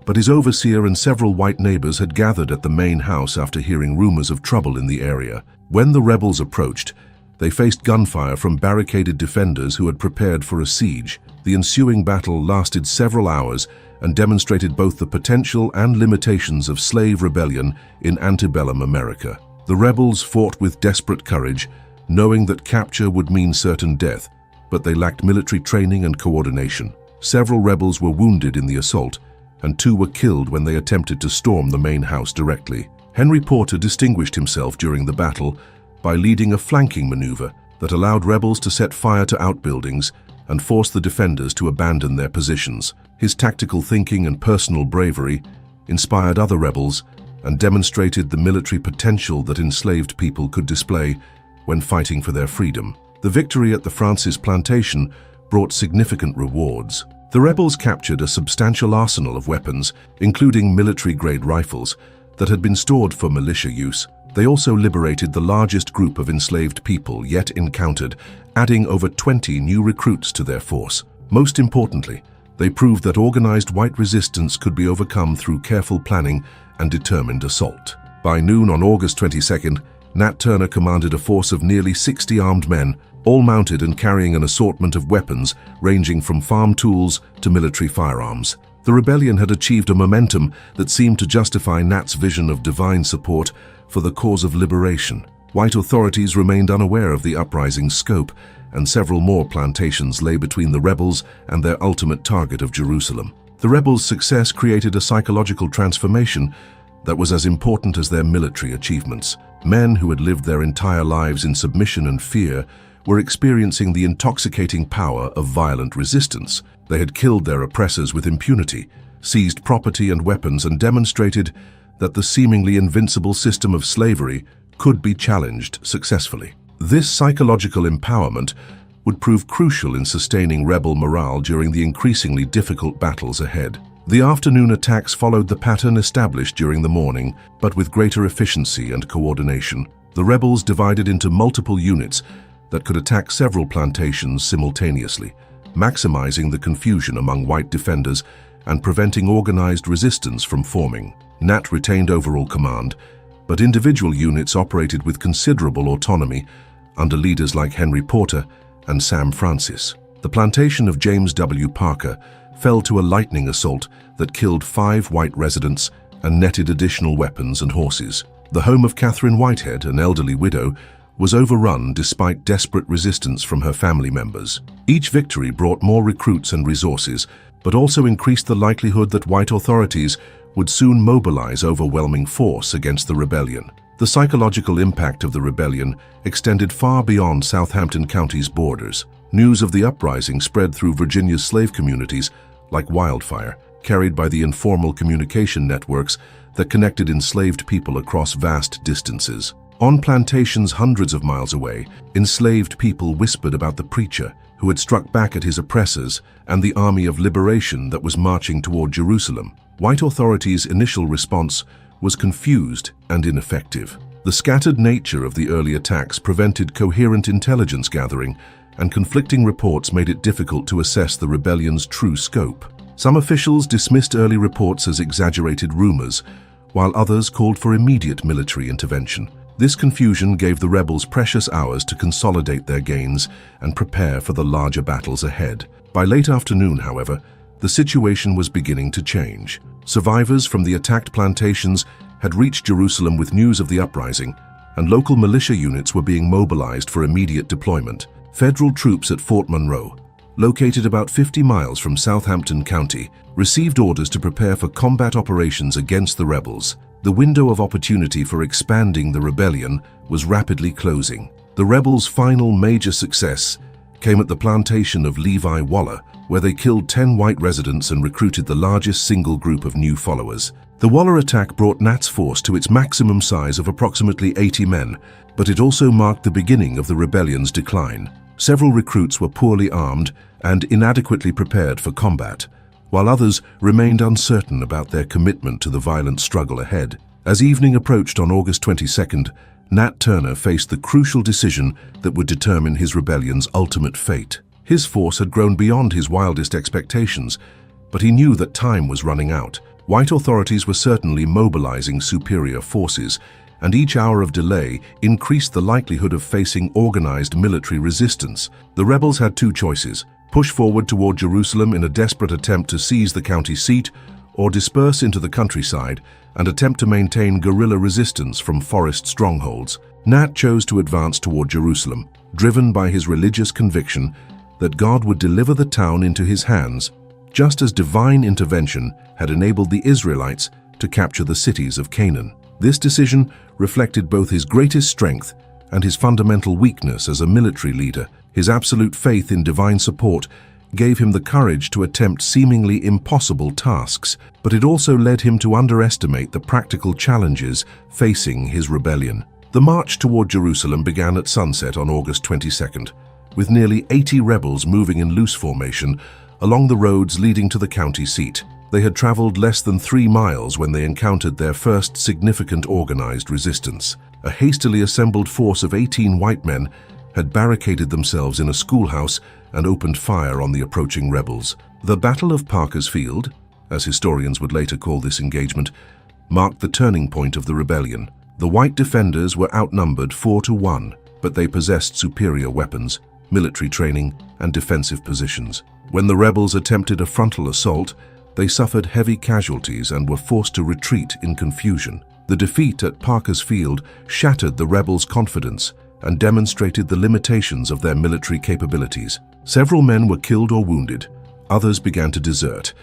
but his overseer and several white neighbors had gathered at the main house after hearing rumors of trouble in the area. When the rebels approached, they faced gunfire from barricaded defenders who had prepared for a siege. The ensuing battle lasted several hours and demonstrated both the potential and limitations of slave rebellion in antebellum America. The rebels fought with desperate courage, knowing that capture would mean certain death, but they lacked military training and coordination. Several rebels were wounded in the assault, and 2 were killed when they attempted to storm the main house directly. Henry Porter distinguished himself during the battle by leading a flanking maneuver that allowed rebels to set fire to outbuildings and force the defenders to abandon their positions. His tactical thinking and personal bravery inspired other rebels and demonstrated the military potential that enslaved people could display when fighting for their freedom. The victory at the Francis plantation brought significant rewards. The rebels captured a substantial arsenal of weapons, including military-grade rifles, that had been stored for militia use. They also liberated the largest group of enslaved people yet encountered, adding over 20 new recruits to their force. Most importantly, they proved that organized white resistance could be overcome through careful planning and determined assault. By noon on August 22nd, Nat Turner commanded a force of nearly 60 armed men, all mounted and carrying an assortment of weapons ranging from farm tools to military firearms. The rebellion had achieved a momentum that seemed to justify Nat's vision of divine support for the cause of liberation. White authorities remained unaware of the uprising's scope, and several more plantations lay between the rebels and their ultimate target of Jerusalem. The rebels' success created a psychological transformation that was as important as their military achievements. Men who had lived their entire lives in submission and fear were experiencing the intoxicating power of violent resistance. They had killed their oppressors with impunity, seized property and weapons, and demonstrated that the seemingly invincible system of slavery could be challenged successfully. This psychological empowerment would prove crucial in sustaining rebel morale during the increasingly difficult battles ahead. The afternoon attacks followed the pattern established during the morning, but with greater efficiency and coordination. The rebels divided into multiple units that could attack several plantations simultaneously, maximizing the confusion among white defenders and preventing organized resistance from forming. Nat retained overall command, but individual units operated with considerable autonomy under leaders like Henry Porter and Sam Francis. The plantation of James W. Parker fell to a lightning assault that killed 5 white residents and netted additional weapons and horses. The home of Catherine Whitehead, an elderly widow, was overrun despite desperate resistance from her family members. Each victory brought more recruits and resources, but also increased the likelihood that white authorities would soon mobilize overwhelming force against the rebellion. The psychological impact of the rebellion extended far beyond Southampton County's borders. News of the uprising spread through Virginia's slave communities like wildfire, carried by the informal communication networks that connected enslaved people across vast distances. On plantations hundreds of miles away, enslaved people whispered about the preacher who had struck back at his oppressors and the army of liberation that was marching toward Jerusalem. White authorities' initial response was confused and ineffective. The scattered nature of the early attacks prevented coherent intelligence gathering, and conflicting reports made it difficult to assess the rebellion's true scope. Some officials dismissed early reports as exaggerated rumors, while others called for immediate military intervention. This confusion gave the rebels precious hours to consolidate their gains and prepare for the larger battles ahead. By late afternoon, however, the situation was beginning to change. Survivors from the attacked plantations had reached Jerusalem with news of the uprising, and local militia units were being mobilized for immediate deployment. Federal troops at Fort Monroe, located about 50 miles from Southampton County, received orders to prepare for combat operations against the rebels. The window of opportunity for expanding the rebellion was rapidly closing. The rebels' final major success came at the plantation of Levi Waller, where they killed 10 white residents and recruited the largest single group of new followers. The Waller attack brought Nat's force to its maximum size of approximately 80 men, but it also marked the beginning of the rebellion's decline. Several recruits were poorly armed and inadequately prepared for combat, while others remained uncertain about their commitment to the violent struggle ahead. As evening approached on August 22nd, Nat Turner faced the crucial decision that would determine his rebellion's ultimate fate. His force had grown beyond his wildest expectations, but he knew that time was running out. White authorities were certainly mobilizing superior forces, and each hour of delay increased the likelihood of facing organized military resistance. The rebels had two choices: push forward toward Jerusalem in a desperate attempt to seize the county seat, or disperse into the countryside and attempt to maintain guerrilla resistance from forest strongholds. Nat chose to advance toward Jerusalem, driven by his religious conviction that God would deliver the town into his hands, just as divine intervention had enabled the Israelites to capture the cities of Canaan. This decision reflected both his greatest strength and his fundamental weakness as a military leader. His absolute faith in divine support gave him the courage to attempt seemingly impossible tasks, but it also led him to underestimate the practical challenges facing his rebellion. The march toward Jerusalem began at sunset on August 22nd, with nearly 80 rebels moving in loose formation along the roads leading to the county seat. They had traveled less than 3 miles when they encountered their first significant organized resistance. A hastily assembled force of 18 white men had barricaded themselves in a schoolhouse and opened fire on the approaching rebels. The Battle of Parker's Field, as historians would later call this engagement, marked the turning point of the rebellion. The white defenders were outnumbered 4-1, but they possessed superior weapons, military training, and defensive positions. When the rebels attempted a frontal assault, they suffered heavy casualties and were forced to retreat in confusion. The defeat at Parker's Field shattered the rebels' confidence and demonstrated the limitations of their military capabilities. Several men were killed or wounded, others began to desert,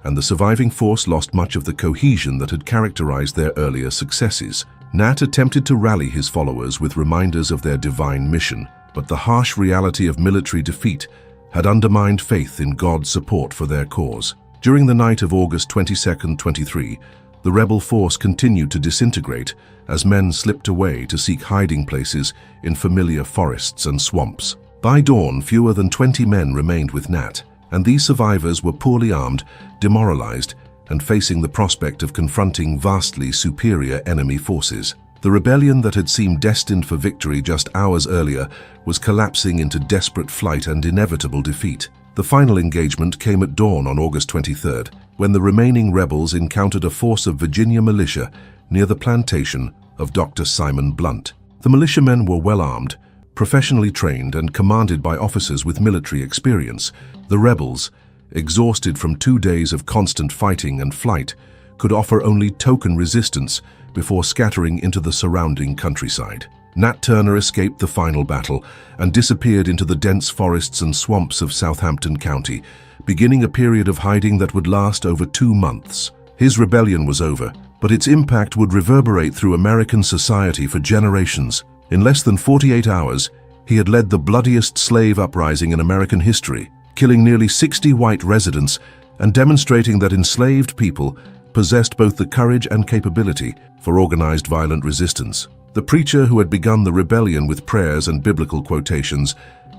and the surviving force lost much of the cohesion that had characterized their earlier successes. Nat attempted to rally his followers with reminders of their divine mission, but the harsh reality of military defeat had undermined faith in God's support for their cause. During the night of August 22nd, 23, the rebel force continued to disintegrate as men slipped away to seek hiding places in familiar forests and swamps. By dawn, fewer than 20 men remained with Nat, and these survivors were poorly armed, demoralized, and facing the prospect of confronting vastly superior enemy forces. The rebellion that had seemed destined for victory just hours earlier was collapsing into desperate flight and inevitable defeat. The final engagement came at dawn on August 23rd, when the remaining rebels encountered a force of Virginia militia near the plantation of Dr. Simon Blunt. The militiamen were well armed, professionally trained, and commanded by officers with military experience. The rebels, exhausted from 2 days of constant fighting and flight, could offer only token resistance before scattering into the surrounding countryside. Nat Turner escaped the final battle and disappeared into the dense forests and swamps of Southampton County, beginning a period of hiding that would last over 2 months. His rebellion was over, but its impact would reverberate through American society for generations. In less than 48 hours, he had led the bloodiest slave uprising in American history, killing nearly 60 white residents and demonstrating that enslaved people possessed both the courage and capability for organized violent resistance. The preacher who had begun the rebellion with prayers and biblical quotations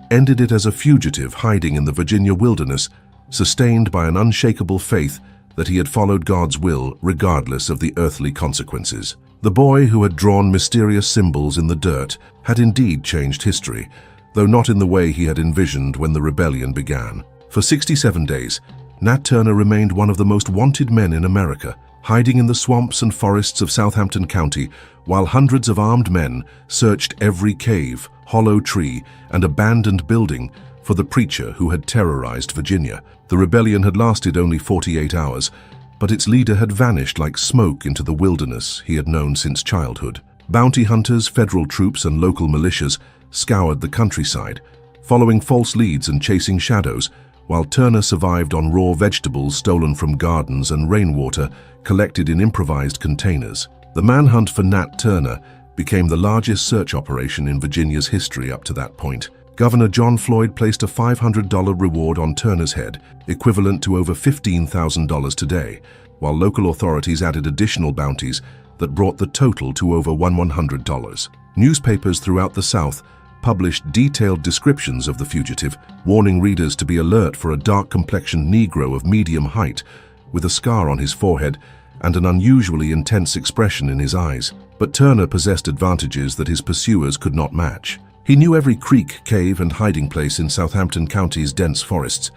ended it as a fugitive hiding in the Virginia wilderness, sustained by an unshakable faith that he had followed God's will regardless of the earthly consequences. The boy who had drawn mysterious symbols in the dirt had indeed changed history, though not in the way he had envisioned when the rebellion began. For 67 days, Nat Turner remained one of the most wanted men in America, hiding in the swamps and forests of Southampton County, while hundreds of armed men searched every cave, hollow tree, and abandoned building for the preacher who had terrorized Virginia. The rebellion had lasted only 48 hours, but its leader had vanished like smoke into the wilderness he had known since childhood. Bounty hunters, federal troops, and local militias scoured the countryside, following false leads and chasing shadows, while Turner survived on raw vegetables stolen from gardens and rainwater collected in improvised containers. The manhunt for Nat Turner became the largest search operation in Virginia's history up to that point. Governor John Floyd placed a $500 reward on Turner's head, equivalent to over $15,000 today, while local authorities added additional bounties that brought the total to over $100. Newspapers throughout the South published detailed descriptions of the fugitive, warning readers to be alert for a dark-complexioned Negro of medium height with a scar on his forehead and an unusually intense expression in his eyes. But Turner possessed advantages that his pursuers could not match. He knew every creek, cave, and hiding place in Southampton County's dense forests.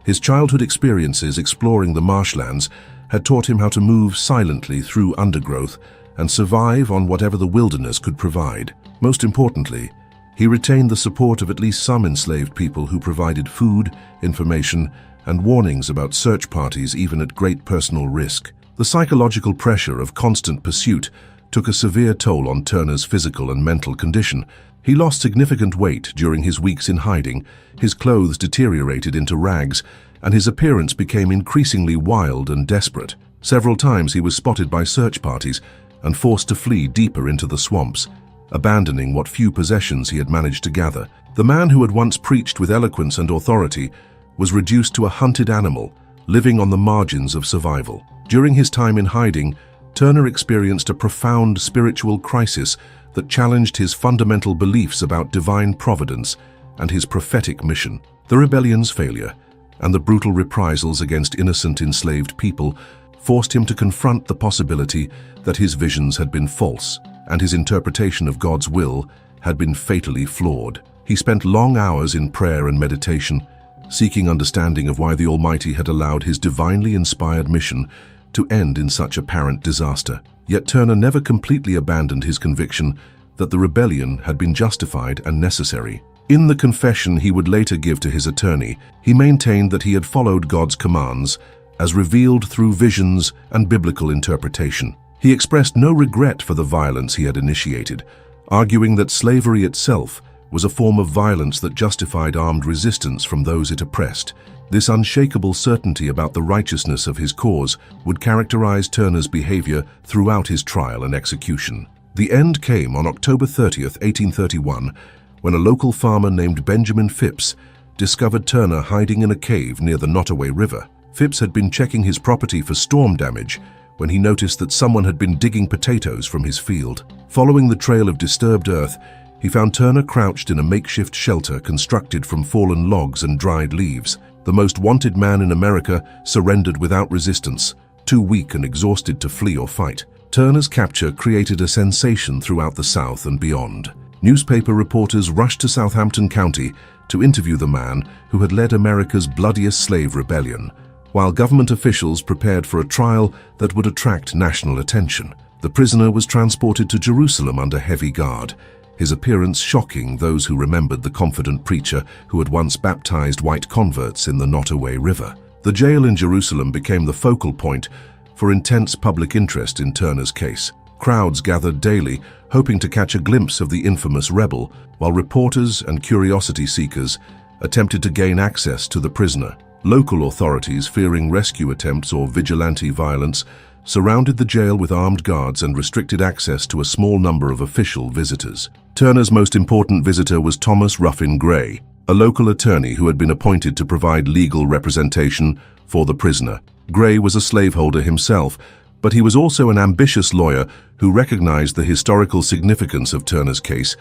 His childhood experiences exploring the marshlands had taught him how to move silently through undergrowth and survive on whatever the wilderness could provide. Most importantly, he retained the support of at least some enslaved people who provided food, information, and warnings about search parties even at great personal risk. The psychological pressure of constant pursuit took a severe toll on Turner's physical and mental condition. He lost significant weight during his weeks in hiding, his clothes deteriorated into rags, and his appearance became increasingly wild and desperate. Several times he was spotted by search parties and forced to flee deeper into the swamps, abandoning what few possessions he had managed to gather. The man who had once preached with eloquence and authority was reduced to a hunted animal, living on the margins of survival. During his time in hiding, Turner experienced a profound spiritual crisis that challenged his fundamental beliefs about divine providence and his prophetic mission. The rebellion's failure and the brutal reprisals against innocent enslaved people forced him to confront the possibility that his visions had been false and his interpretation of God's will had been fatally flawed. He spent long hours in prayer and meditation, seeking understanding of why the Almighty had allowed his divinely inspired mission to end in such apparent disaster. Yet Turner never completely abandoned his conviction that the rebellion had been justified and necessary. In the confession he would later give to his attorney, he maintained that he had followed God's commands as revealed through visions and biblical interpretation. He expressed no regret for the violence he had initiated, arguing that slavery itself was a form of violence that justified armed resistance from those it oppressed. This unshakable certainty about the righteousness of his cause would characterize Turner's behavior throughout his trial and execution. The end came on October 30th, 1831, when a local farmer named Benjamin Phipps discovered Turner hiding in a cave near the Nottoway River. Phipps had been checking his property for storm damage when he noticed that someone had been digging potatoes from his field. Following the trail of disturbed earth, he found Turner crouched in a makeshift shelter constructed from fallen logs and dried leaves. The most wanted man in America surrendered without resistance, too weak and exhausted to flee or fight. Turner's capture created a sensation throughout the South and beyond. Newspaper reporters rushed to Southampton County to interview the man who had led America's bloodiest slave rebellion, while government officials prepared for a trial that would attract national attention. The prisoner was transported to Jerusalem under heavy guard, his appearance shocking those who remembered the confident preacher who had once baptized white converts in the Nottoway River. The jail in Jerusalem became the focal point for intense public interest in Turner's case. Crowds gathered daily, hoping to catch a glimpse of the infamous rebel, while reporters and curiosity seekers attempted to gain access to the prisoner. Local authorities, fearing rescue attempts or vigilante violence, surrounded the jail with armed guards and restricted access to a small number of official visitors. Turner's most important visitor was Thomas Ruffin Gray, a local attorney who had been appointed to provide legal representation for the prisoner. Gray was a slaveholder himself, but he was also an ambitious lawyer who recognized the historical significance of Turner's case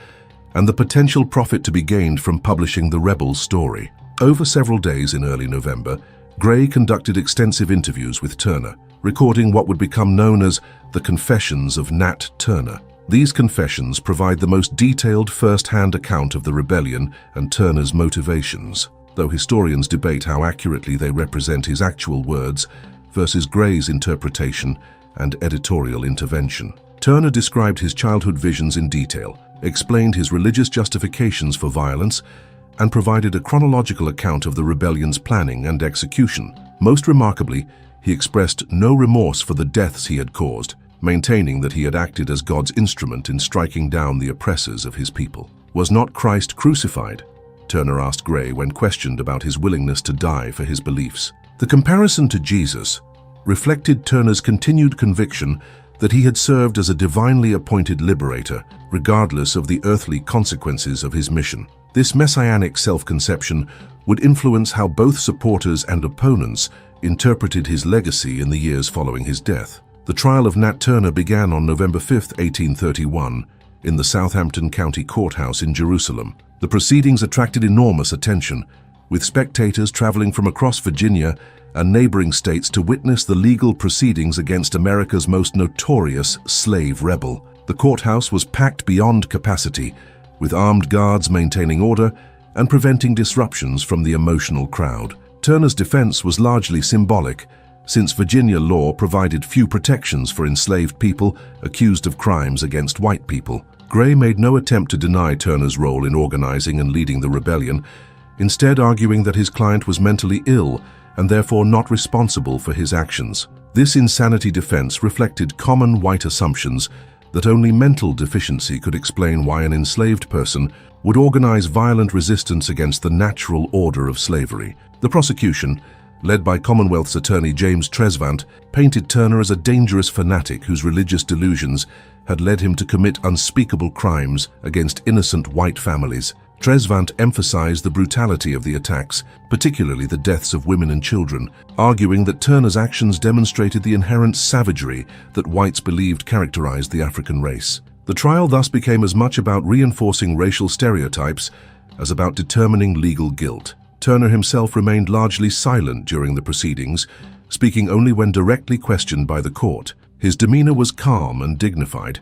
and the potential profit to be gained from publishing the rebel's story. Over several days in early November, Gray conducted extensive interviews with Turner, recording what would become known as the Confessions of Nat Turner. These confessions provide the most detailed first-hand account of the rebellion and Turner's motivations, though historians debate how accurately they represent his actual words versus Gray's interpretation and editorial intervention. Turner described his childhood visions in detail, explained his religious justifications for violence, and provided a chronological account of the rebellion's planning and execution. Most remarkably, he expressed no remorse for the deaths he had caused, maintaining that he had acted as God's instrument in striking down the oppressors of his people. Was not Christ crucified? Turner asked Gray when questioned about his willingness to die for his beliefs. The comparison to Jesus reflected Turner's continued conviction that he had served as a divinely appointed liberator, regardless of the earthly consequences of his mission. This messianic self-conception would influence how both supporters and opponents interpreted his legacy in the years following his death. The trial of Nat Turner began on November 5, 1831, in the Southampton County Courthouse in Jerusalem. The proceedings attracted enormous attention, with spectators traveling from across Virginia and neighboring states to witness the legal proceedings against America's most notorious slave rebel. The courthouse was packed beyond capacity, with armed guards maintaining order and preventing disruptions from the emotional crowd. Turner's defense was largely symbolic, since Virginia law provided few protections for enslaved people accused of crimes against white people. Gray made no attempt to deny Turner's role in organizing and leading the rebellion, instead arguing that his client was mentally ill and therefore not responsible for his actions. This insanity defense reflected common white assumptions that only mental deficiency could explain why an enslaved person would organize violent resistance against the natural order of slavery. The prosecution, led by Commonwealth's attorney James Tresvant, painted Turner as a dangerous fanatic whose religious delusions had led him to commit unspeakable crimes against innocent white families. Tresvant emphasized the brutality of the attacks, particularly the deaths of women and children, arguing that Turner's actions demonstrated the inherent savagery that whites believed characterized the African race. The trial thus became as much about reinforcing racial stereotypes as about determining legal guilt. Turner himself remained largely silent during the proceedings, speaking only when directly questioned by the court. His demeanor was calm and dignified,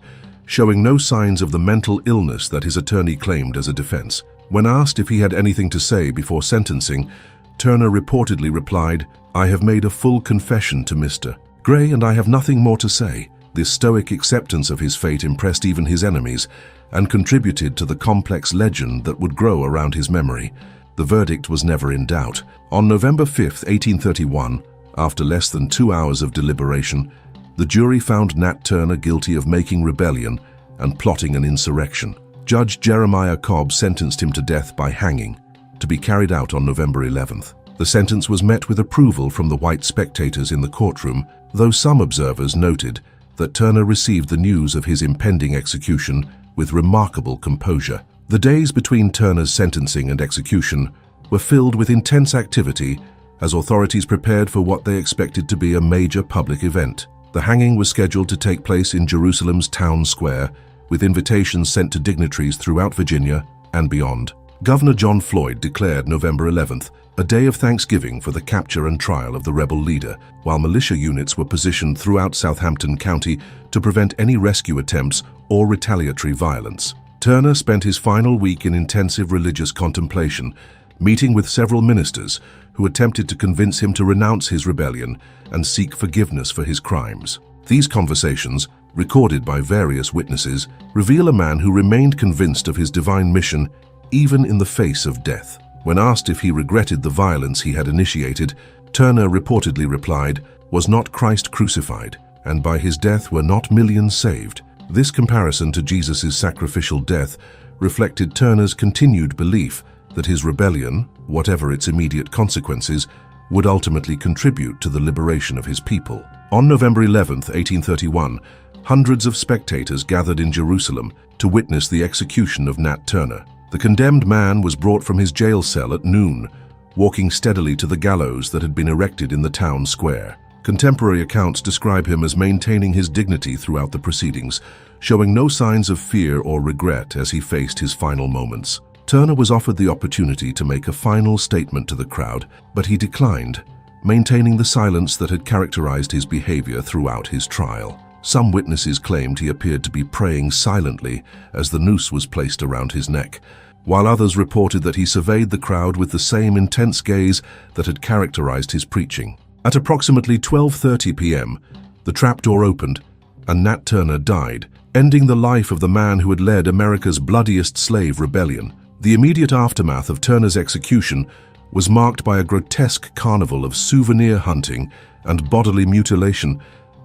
showing no signs of the mental illness that his attorney claimed as a defense. When asked if he had anything to say before sentencing, Turner reportedly replied, "I have made a full confession to Mr. Gray and I have nothing more to say." This stoic acceptance of his fate impressed even his enemies and contributed to the complex legend that would grow around his memory. The verdict was never in doubt. On November 5, 1831, after less than 2 hours of deliberation, the jury found Nat Turner guilty of making rebellion and plotting an insurrection. Judge Jeremiah Cobb sentenced him to death by hanging, to be carried out on November 11th. The sentence was met with approval from the white spectators in the courtroom, though some observers noted that Turner received the news of his impending execution with remarkable composure. The days between Turner's sentencing and execution were filled with intense activity as authorities prepared for what they expected to be a major public event. The hanging was scheduled to take place in Jerusalem's town square, with invitations sent to dignitaries throughout Virginia and beyond. Governor John Floyd declared November 11th a day of thanksgiving for the capture and trial of the rebel leader, while militia units were positioned throughout Southampton County to prevent any rescue attempts or retaliatory violence. Turner spent his final week in intensive religious contemplation, meeting with several ministers who attempted to convince him to renounce his rebellion and seek forgiveness for his crimes. These conversations, recorded by various witnesses, reveal a man who remained convinced of his divine mission even in the face of death. When asked if he regretted the violence he had initiated, Turner reportedly replied, "Was not Christ crucified, and by his death were not millions saved?" This comparison to Jesus' sacrificial death reflected Turner's continued belief that his rebellion, whatever its immediate consequences, would ultimately contribute to the liberation of his people. On November 11, 1831, hundreds of spectators gathered in Jerusalem to witness the execution of Nat Turner. The condemned man was brought from his jail cell at noon, walking steadily to the gallows that had been erected in the town square. Contemporary accounts describe him as maintaining his dignity throughout the proceedings, showing no signs of fear or regret as he faced his final moments. Turner was offered the opportunity to make a final statement to the crowd, but he declined, maintaining the silence that had characterized his behavior throughout his trial. Some witnesses claimed he appeared to be praying silently as the noose was placed around his neck, while others reported that he surveyed the crowd with the same intense gaze that had characterized his preaching. At approximately 12:30 p.m., the trapdoor opened and Nat Turner died, ending the life of the man who had led America's bloodiest slave rebellion. The immediate aftermath of Turner's execution was marked by a grotesque carnival of souvenir hunting and bodily mutilation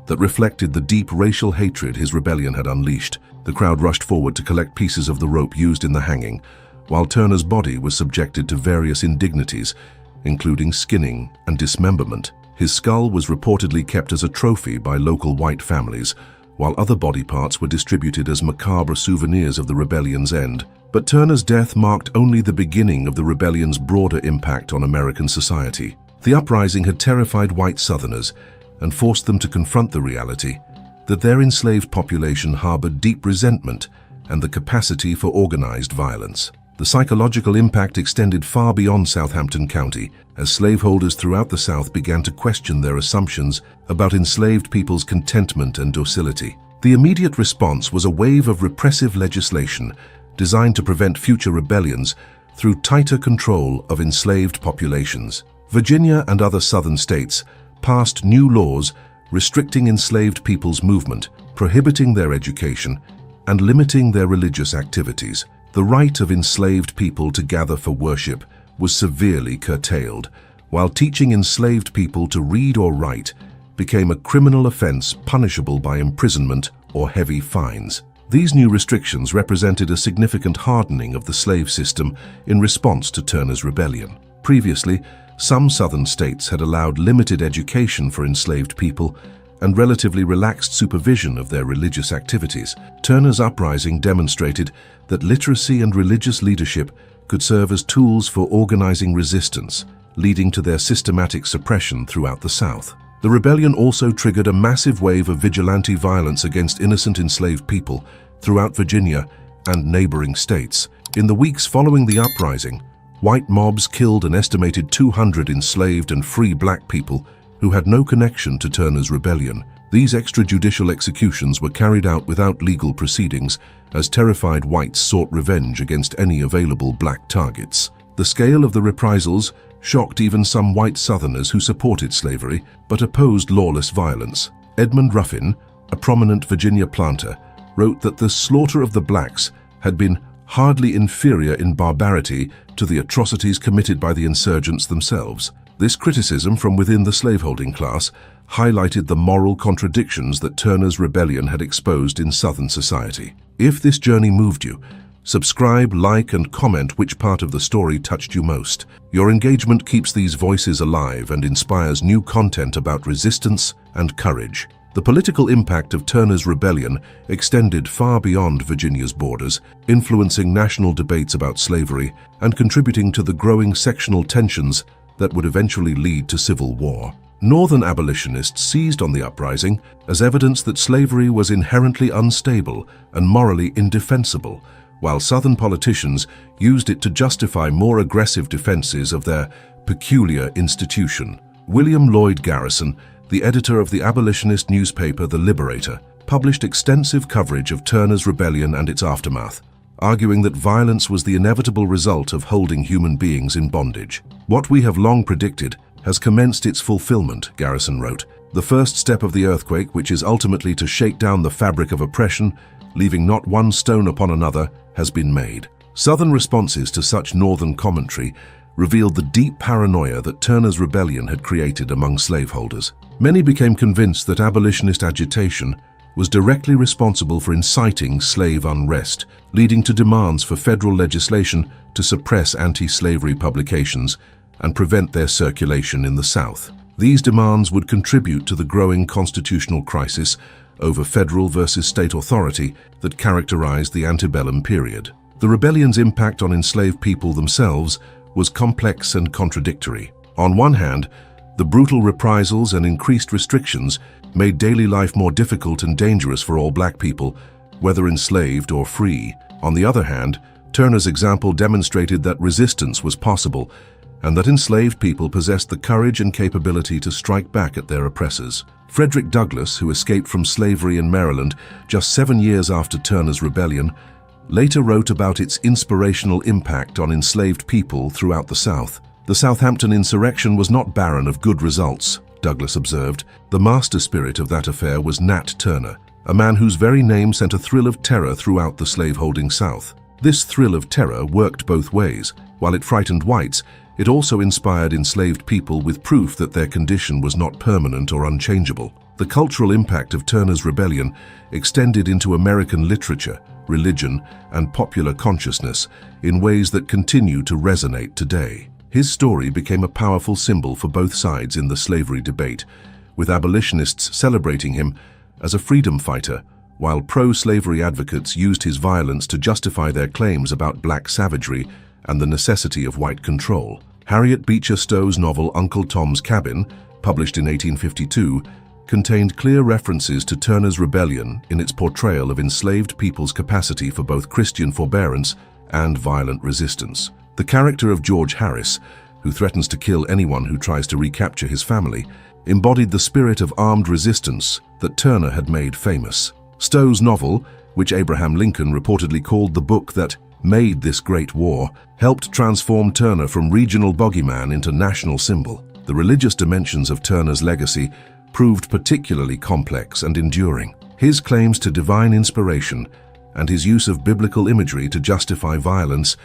that reflected the deep racial hatred his rebellion had unleashed. The crowd rushed forward to collect pieces of the rope used in the hanging, while Turner's body was subjected to various indignities, including skinning and dismemberment. His skull was reportedly kept as a trophy by local white families, while other body parts were distributed as macabre souvenirs of the rebellion's end. But Turner's death marked only the beginning of the rebellion's broader impact on American society. The uprising had terrified white Southerners and forced them to confront the reality that their enslaved population harbored deep resentment and the capacity for organized violence. The psychological impact extended far beyond Southampton County, as slaveholders throughout the South began to question their assumptions about enslaved people's contentment and docility. The immediate response was a wave of repressive legislation designed to prevent future rebellions through tighter control of enslaved populations. Virginia and other southern states passed new laws restricting enslaved people's movement, prohibiting their education, and limiting their religious activities. The right of enslaved people to gather for worship was severely curtailed, while teaching enslaved people to read or write became a criminal offense punishable by imprisonment or heavy fines. These new restrictions represented a significant hardening of the slave system in response to Turner's rebellion. Previously, some southern states had allowed limited education for enslaved people and relatively relaxed supervision of their religious activities. Turner's uprising demonstrated that literacy and religious leadership could serve as tools for organizing resistance, leading to their systematic suppression throughout the South. The rebellion also triggered a massive wave of vigilante violence against innocent enslaved people throughout Virginia and neighboring states. In the weeks following the uprising, white mobs killed an estimated 200 enslaved and free black people who had no connection to Turner's rebellion. These extrajudicial executions were carried out without legal proceedings, as terrified whites sought revenge against any available black targets. The scale of the reprisals shocked even some white Southerners who supported slavery but opposed lawless violence. Edmund Ruffin, a prominent Virginia planter, wrote that the slaughter of the blacks had been hardly inferior in barbarity to the atrocities committed by the insurgents themselves. This criticism from within the slaveholding class highlighted the moral contradictions that Turner's rebellion had exposed in Southern society. If this journey moved you, subscribe, like, and comment which part of the story touched you most. Your engagement keeps these voices alive and inspires new content about resistance and courage. The political impact of Turner's rebellion extended far beyond Virginia's borders, influencing national debates about slavery and contributing to the growing sectional tensions that would eventually lead to civil war. Northern abolitionists seized on the uprising as evidence that slavery was inherently unstable and morally indefensible, while Southern politicians used it to justify more aggressive defenses of their peculiar institution. William Lloyd Garrison, the editor of the abolitionist newspaper The Liberator, published extensive coverage of Turner's rebellion and its aftermath, arguing that violence was the inevitable result of holding human beings in bondage. What we have long predicted has commenced its fulfillment, Garrison wrote. The first step of the earthquake, which is ultimately to shake down the fabric of oppression, leaving not one stone upon another, has been made. Southern responses to such Northern commentary revealed the deep paranoia that Turner's rebellion had created among slaveholders. Many became convinced that abolitionist agitation was directly responsible for inciting slave unrest, leading to demands for federal legislation to suppress anti-slavery publications and prevent their circulation in the South. These demands would contribute to the growing constitutional crisis over federal versus state authority that characterized the antebellum period. The rebellion's impact on enslaved people themselves was complex and contradictory. On one hand, the brutal reprisals and increased restrictions made daily life more difficult and dangerous for all black people, whether enslaved or free. On the other hand, Turner's example demonstrated that resistance was possible and that enslaved people possessed the courage and capability to strike back at their oppressors. Frederick Douglass, who escaped from slavery in Maryland just 7 years after Turner's rebellion, later wrote about its inspirational impact on enslaved people throughout the South. The Southampton insurrection was not barren of good results, Douglass observed. The master spirit of that affair was Nat Turner, a man whose very name sent a thrill of terror throughout the slaveholding South. This thrill of terror worked both ways. While it frightened whites, it also inspired enslaved people with proof that their condition was not permanent or unchangeable. The cultural impact of Turner's rebellion extended into American literature, religion, and popular consciousness in ways that continue to resonate today. His story became a powerful symbol for both sides in the slavery debate, with abolitionists celebrating him as a freedom fighter, while pro-slavery advocates used his violence to justify their claims about black savagery and the necessity of white control. Harriet Beecher Stowe's novel Uncle Tom's Cabin, published in 1852, contained clear references to Turner's rebellion in its portrayal of enslaved people's capacity for both Christian forbearance and violent resistance. The character of George Harris, who threatens to kill anyone who tries to recapture his family, embodied the spirit of armed resistance that Turner had made famous. Stowe's novel, which Abraham Lincoln reportedly called the book that made this great war, helped transform Turner from regional bogeyman into national symbol. The religious dimensions of Turner's legacy proved particularly complex and enduring. His claims to divine inspiration and his use of biblical imagery to justify violence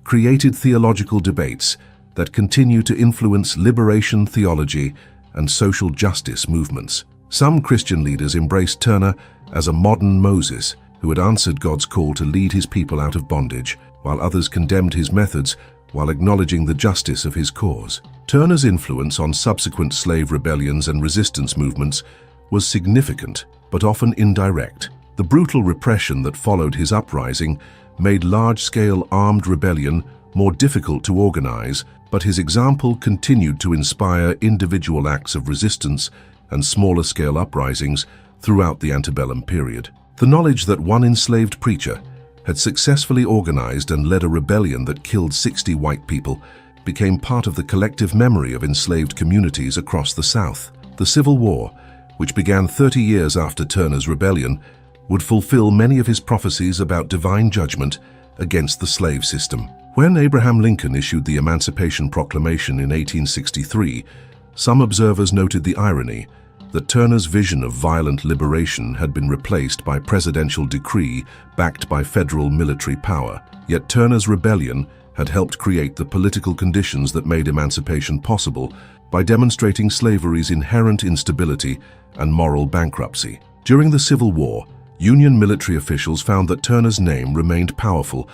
created theological debates that continue to influence liberation theology and social justice movements. Some Christian leaders embraced Turner as a modern Moses who had answered God's call to lead his people out of bondage, while others condemned his methods while acknowledging the justice of his cause. Turner's influence on subsequent slave rebellions and resistance movements was significant, but often indirect. The brutal repression that followed his uprising made large-scale armed rebellion more difficult to organize, but his example continued to inspire individual acts of resistance and smaller-scale uprisings throughout the antebellum period. The knowledge that one enslaved preacher had successfully organized and led a rebellion that killed 60 white people became part of the collective memory of enslaved communities across the South. The Civil War, which began 30 years after Turner's rebellion, would fulfill many of his prophecies about divine judgment against the slave system. When Abraham Lincoln issued the Emancipation Proclamation in 1863, some observers noted the irony that Turner's vision of violent liberation had been replaced by presidential decree backed by federal military power. Yet Turner's rebellion had helped create the political conditions that made emancipation possible by demonstrating slavery's inherent instability and moral bankruptcy. During the Civil War, Union military officials found that Turner's name remained powerful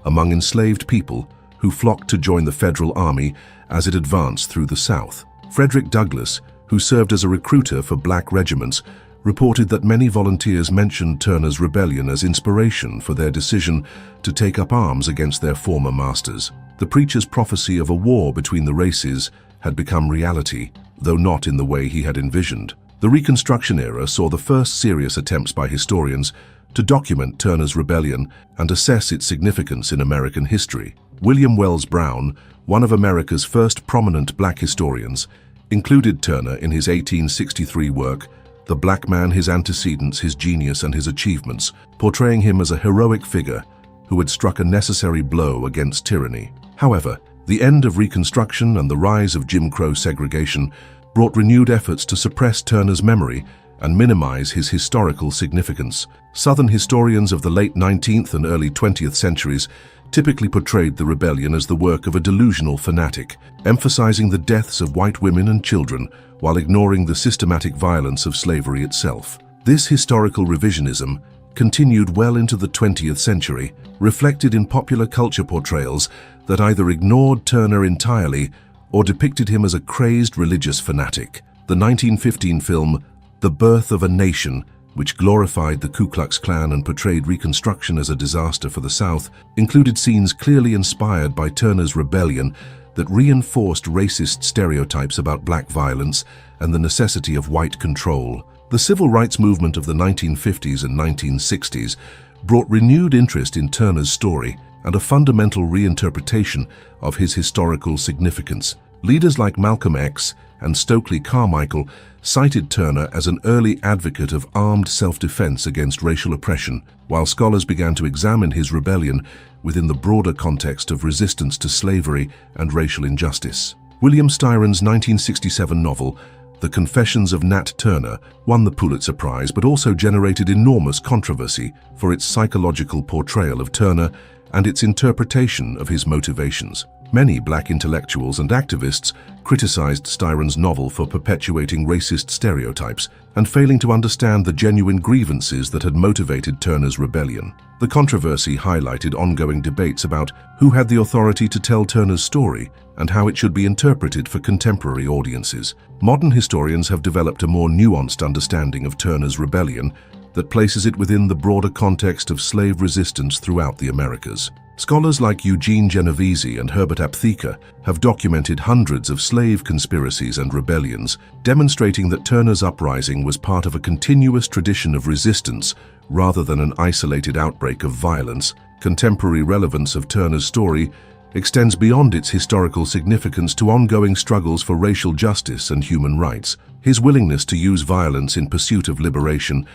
among enslaved people who flocked to join the Federal Army as it advanced through the South. Frederick Douglass, who served as a recruiter for black regiments, reported that many volunteers mentioned Turner's rebellion as inspiration for their decision to take up arms against their former masters. The preacher's prophecy of a war between the races had become reality, though not in the way he had envisioned. The Reconstruction era saw the first serious attempts by historians to document Turner's rebellion and assess its significance in American history. William Wells Brown, one of America's first prominent black historians, included Turner in his 1863 work, The Black Man, His Antecedents, His Genius, and His Achievements, portraying him as a heroic figure who had struck a necessary blow against tyranny. However, the end of Reconstruction and the rise of Jim Crow segregation brought renewed efforts to suppress Turner's memory and minimize his historical significance. Southern historians of the late 19th and early 20th centuries typically portrayed the rebellion as the work of a delusional fanatic, emphasizing the deaths of white women and children while ignoring the systematic violence of slavery itself. This historical revisionism continued well into the 20th century, reflected in popular culture portrayals that either ignored Turner entirely or depicted him as a crazed religious fanatic. The 1915 film The Birth of a Nation, which glorified the Ku Klux Klan and portrayed Reconstruction as a disaster for the South, included scenes clearly inspired by Turner's rebellion that reinforced racist stereotypes about black violence and the necessity of white control. The civil rights movement of the 1950s and 1960s brought renewed interest in Turner's story and a fundamental reinterpretation of his historical significance. Leaders like Malcolm X and Stokely Carmichael cited Turner as an early advocate of armed self-defense against racial oppression, while scholars began to examine his rebellion within the broader context of resistance to slavery and racial injustice. William Styron's 1967 novel, The Confessions of Nat Turner, won the Pulitzer Prize but also generated enormous controversy for its psychological portrayal of Turner and its interpretation of his motivations. Many black intellectuals and activists criticized Styron's novel for perpetuating racist stereotypes and failing to understand the genuine grievances that had motivated Turner's rebellion. The controversy highlighted ongoing debates about who had the authority to tell Turner's story and how it should be interpreted for contemporary audiences. Modern historians have developed a more nuanced understanding of Turner's rebellion that places it within the broader context of slave resistance throughout the Americas. Scholars like Eugene Genovese and Herbert Aptheca have documented hundreds of slave conspiracies and rebellions, demonstrating that Turner's uprising was part of a continuous tradition of resistance rather than an isolated outbreak of violence. Contemporary relevance of Turner's story extends beyond its historical significance to ongoing struggles for racial justice and human rights. His willingness to use violence in pursuit of liberation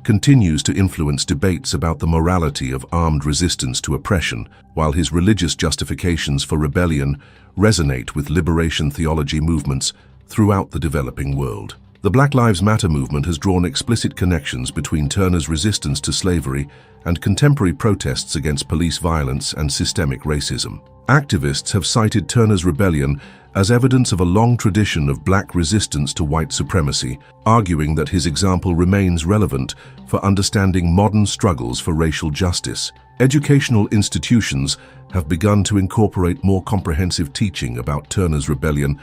continues to influence debates about the morality of armed resistance to oppression, while his religious justifications for rebellion resonate with liberation theology movements throughout the developing world. The Black Lives Matter movement has drawn explicit connections between Turner's resistance to slavery and contemporary protests against police violence and systemic racism. Activists have cited Turner's rebellion as evidence of a long tradition of black resistance to white supremacy, arguing that his example remains relevant for understanding modern struggles for racial justice. Educational institutions have begun to incorporate more comprehensive teaching about Turner's rebellion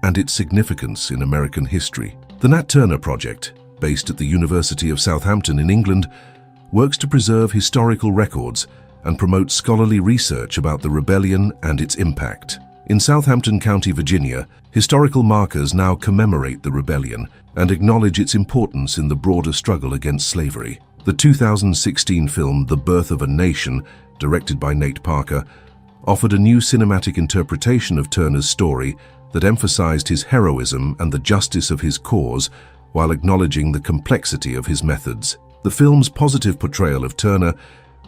and its significance in American history. The Nat Turner Project, based at the University of Southampton in England, works to preserve historical records and promote scholarly research about the rebellion and its impact. In Southampton County, Virginia, historical markers now commemorate the rebellion and acknowledge its importance in the broader struggle against slavery. The 2016 film The Birth of a Nation, directed by Nate Parker, offered a new cinematic interpretation of Turner's story that emphasized his heroism and the justice of his cause while acknowledging the complexity of his methods. The film's positive portrayal of Turner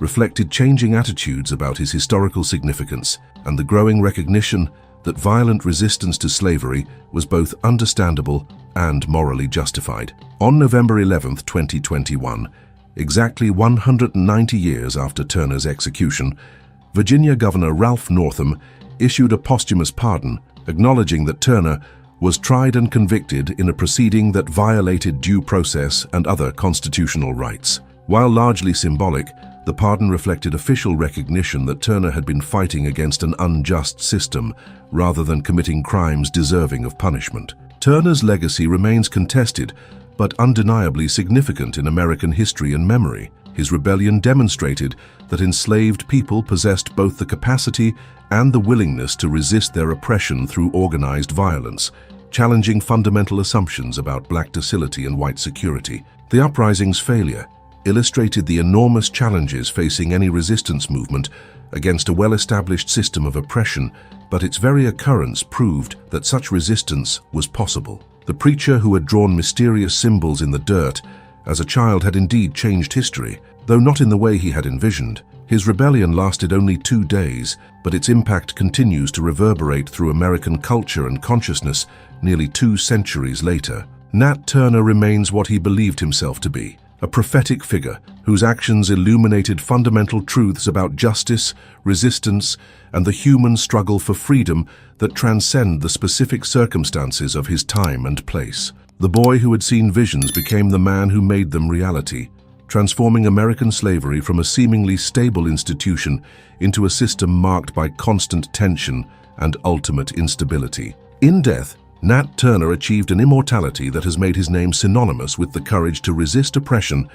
reflected changing attitudes about his historical significance and the growing recognition that violent resistance to slavery was both understandable and morally justified. On November 11, 2021, exactly 190 years after Turner's execution, Virginia Governor Ralph Northam issued a posthumous pardon, acknowledging that Turner was tried and convicted in a proceeding that violated due process and other constitutional rights. While largely symbolic, the pardon reflected official recognition that Turner had been fighting against an unjust system rather than committing crimes deserving of punishment. Turner's legacy remains contested, but undeniably significant in American history and memory. His rebellion demonstrated that enslaved people possessed both the capacity and the willingness to resist their oppression through organized violence, challenging fundamental assumptions about black docility and white security. The uprising's failure illustrated the enormous challenges facing any resistance movement against a well-established system of oppression, but its very occurrence proved that such resistance was possible. The preacher who had drawn mysterious symbols in the dirt as a child had indeed changed history, though not in the way he had envisioned. His rebellion lasted only 2 days, but its impact continues to reverberate through American culture and consciousness nearly 2 centuries later. Nat Turner remains what he believed himself to be, a prophetic figure whose actions illuminated fundamental truths about justice, resistance, and the human struggle for freedom that transcend the specific circumstances of his time and place. The boy who had seen visions became the man who made them reality, transforming American slavery from a seemingly stable institution into a system marked by constant tension and ultimate instability. In death, Nat Turner achieved an immortality that has made his name synonymous with the courage to resist oppression,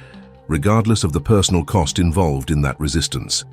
regardless of the personal cost involved in that resistance.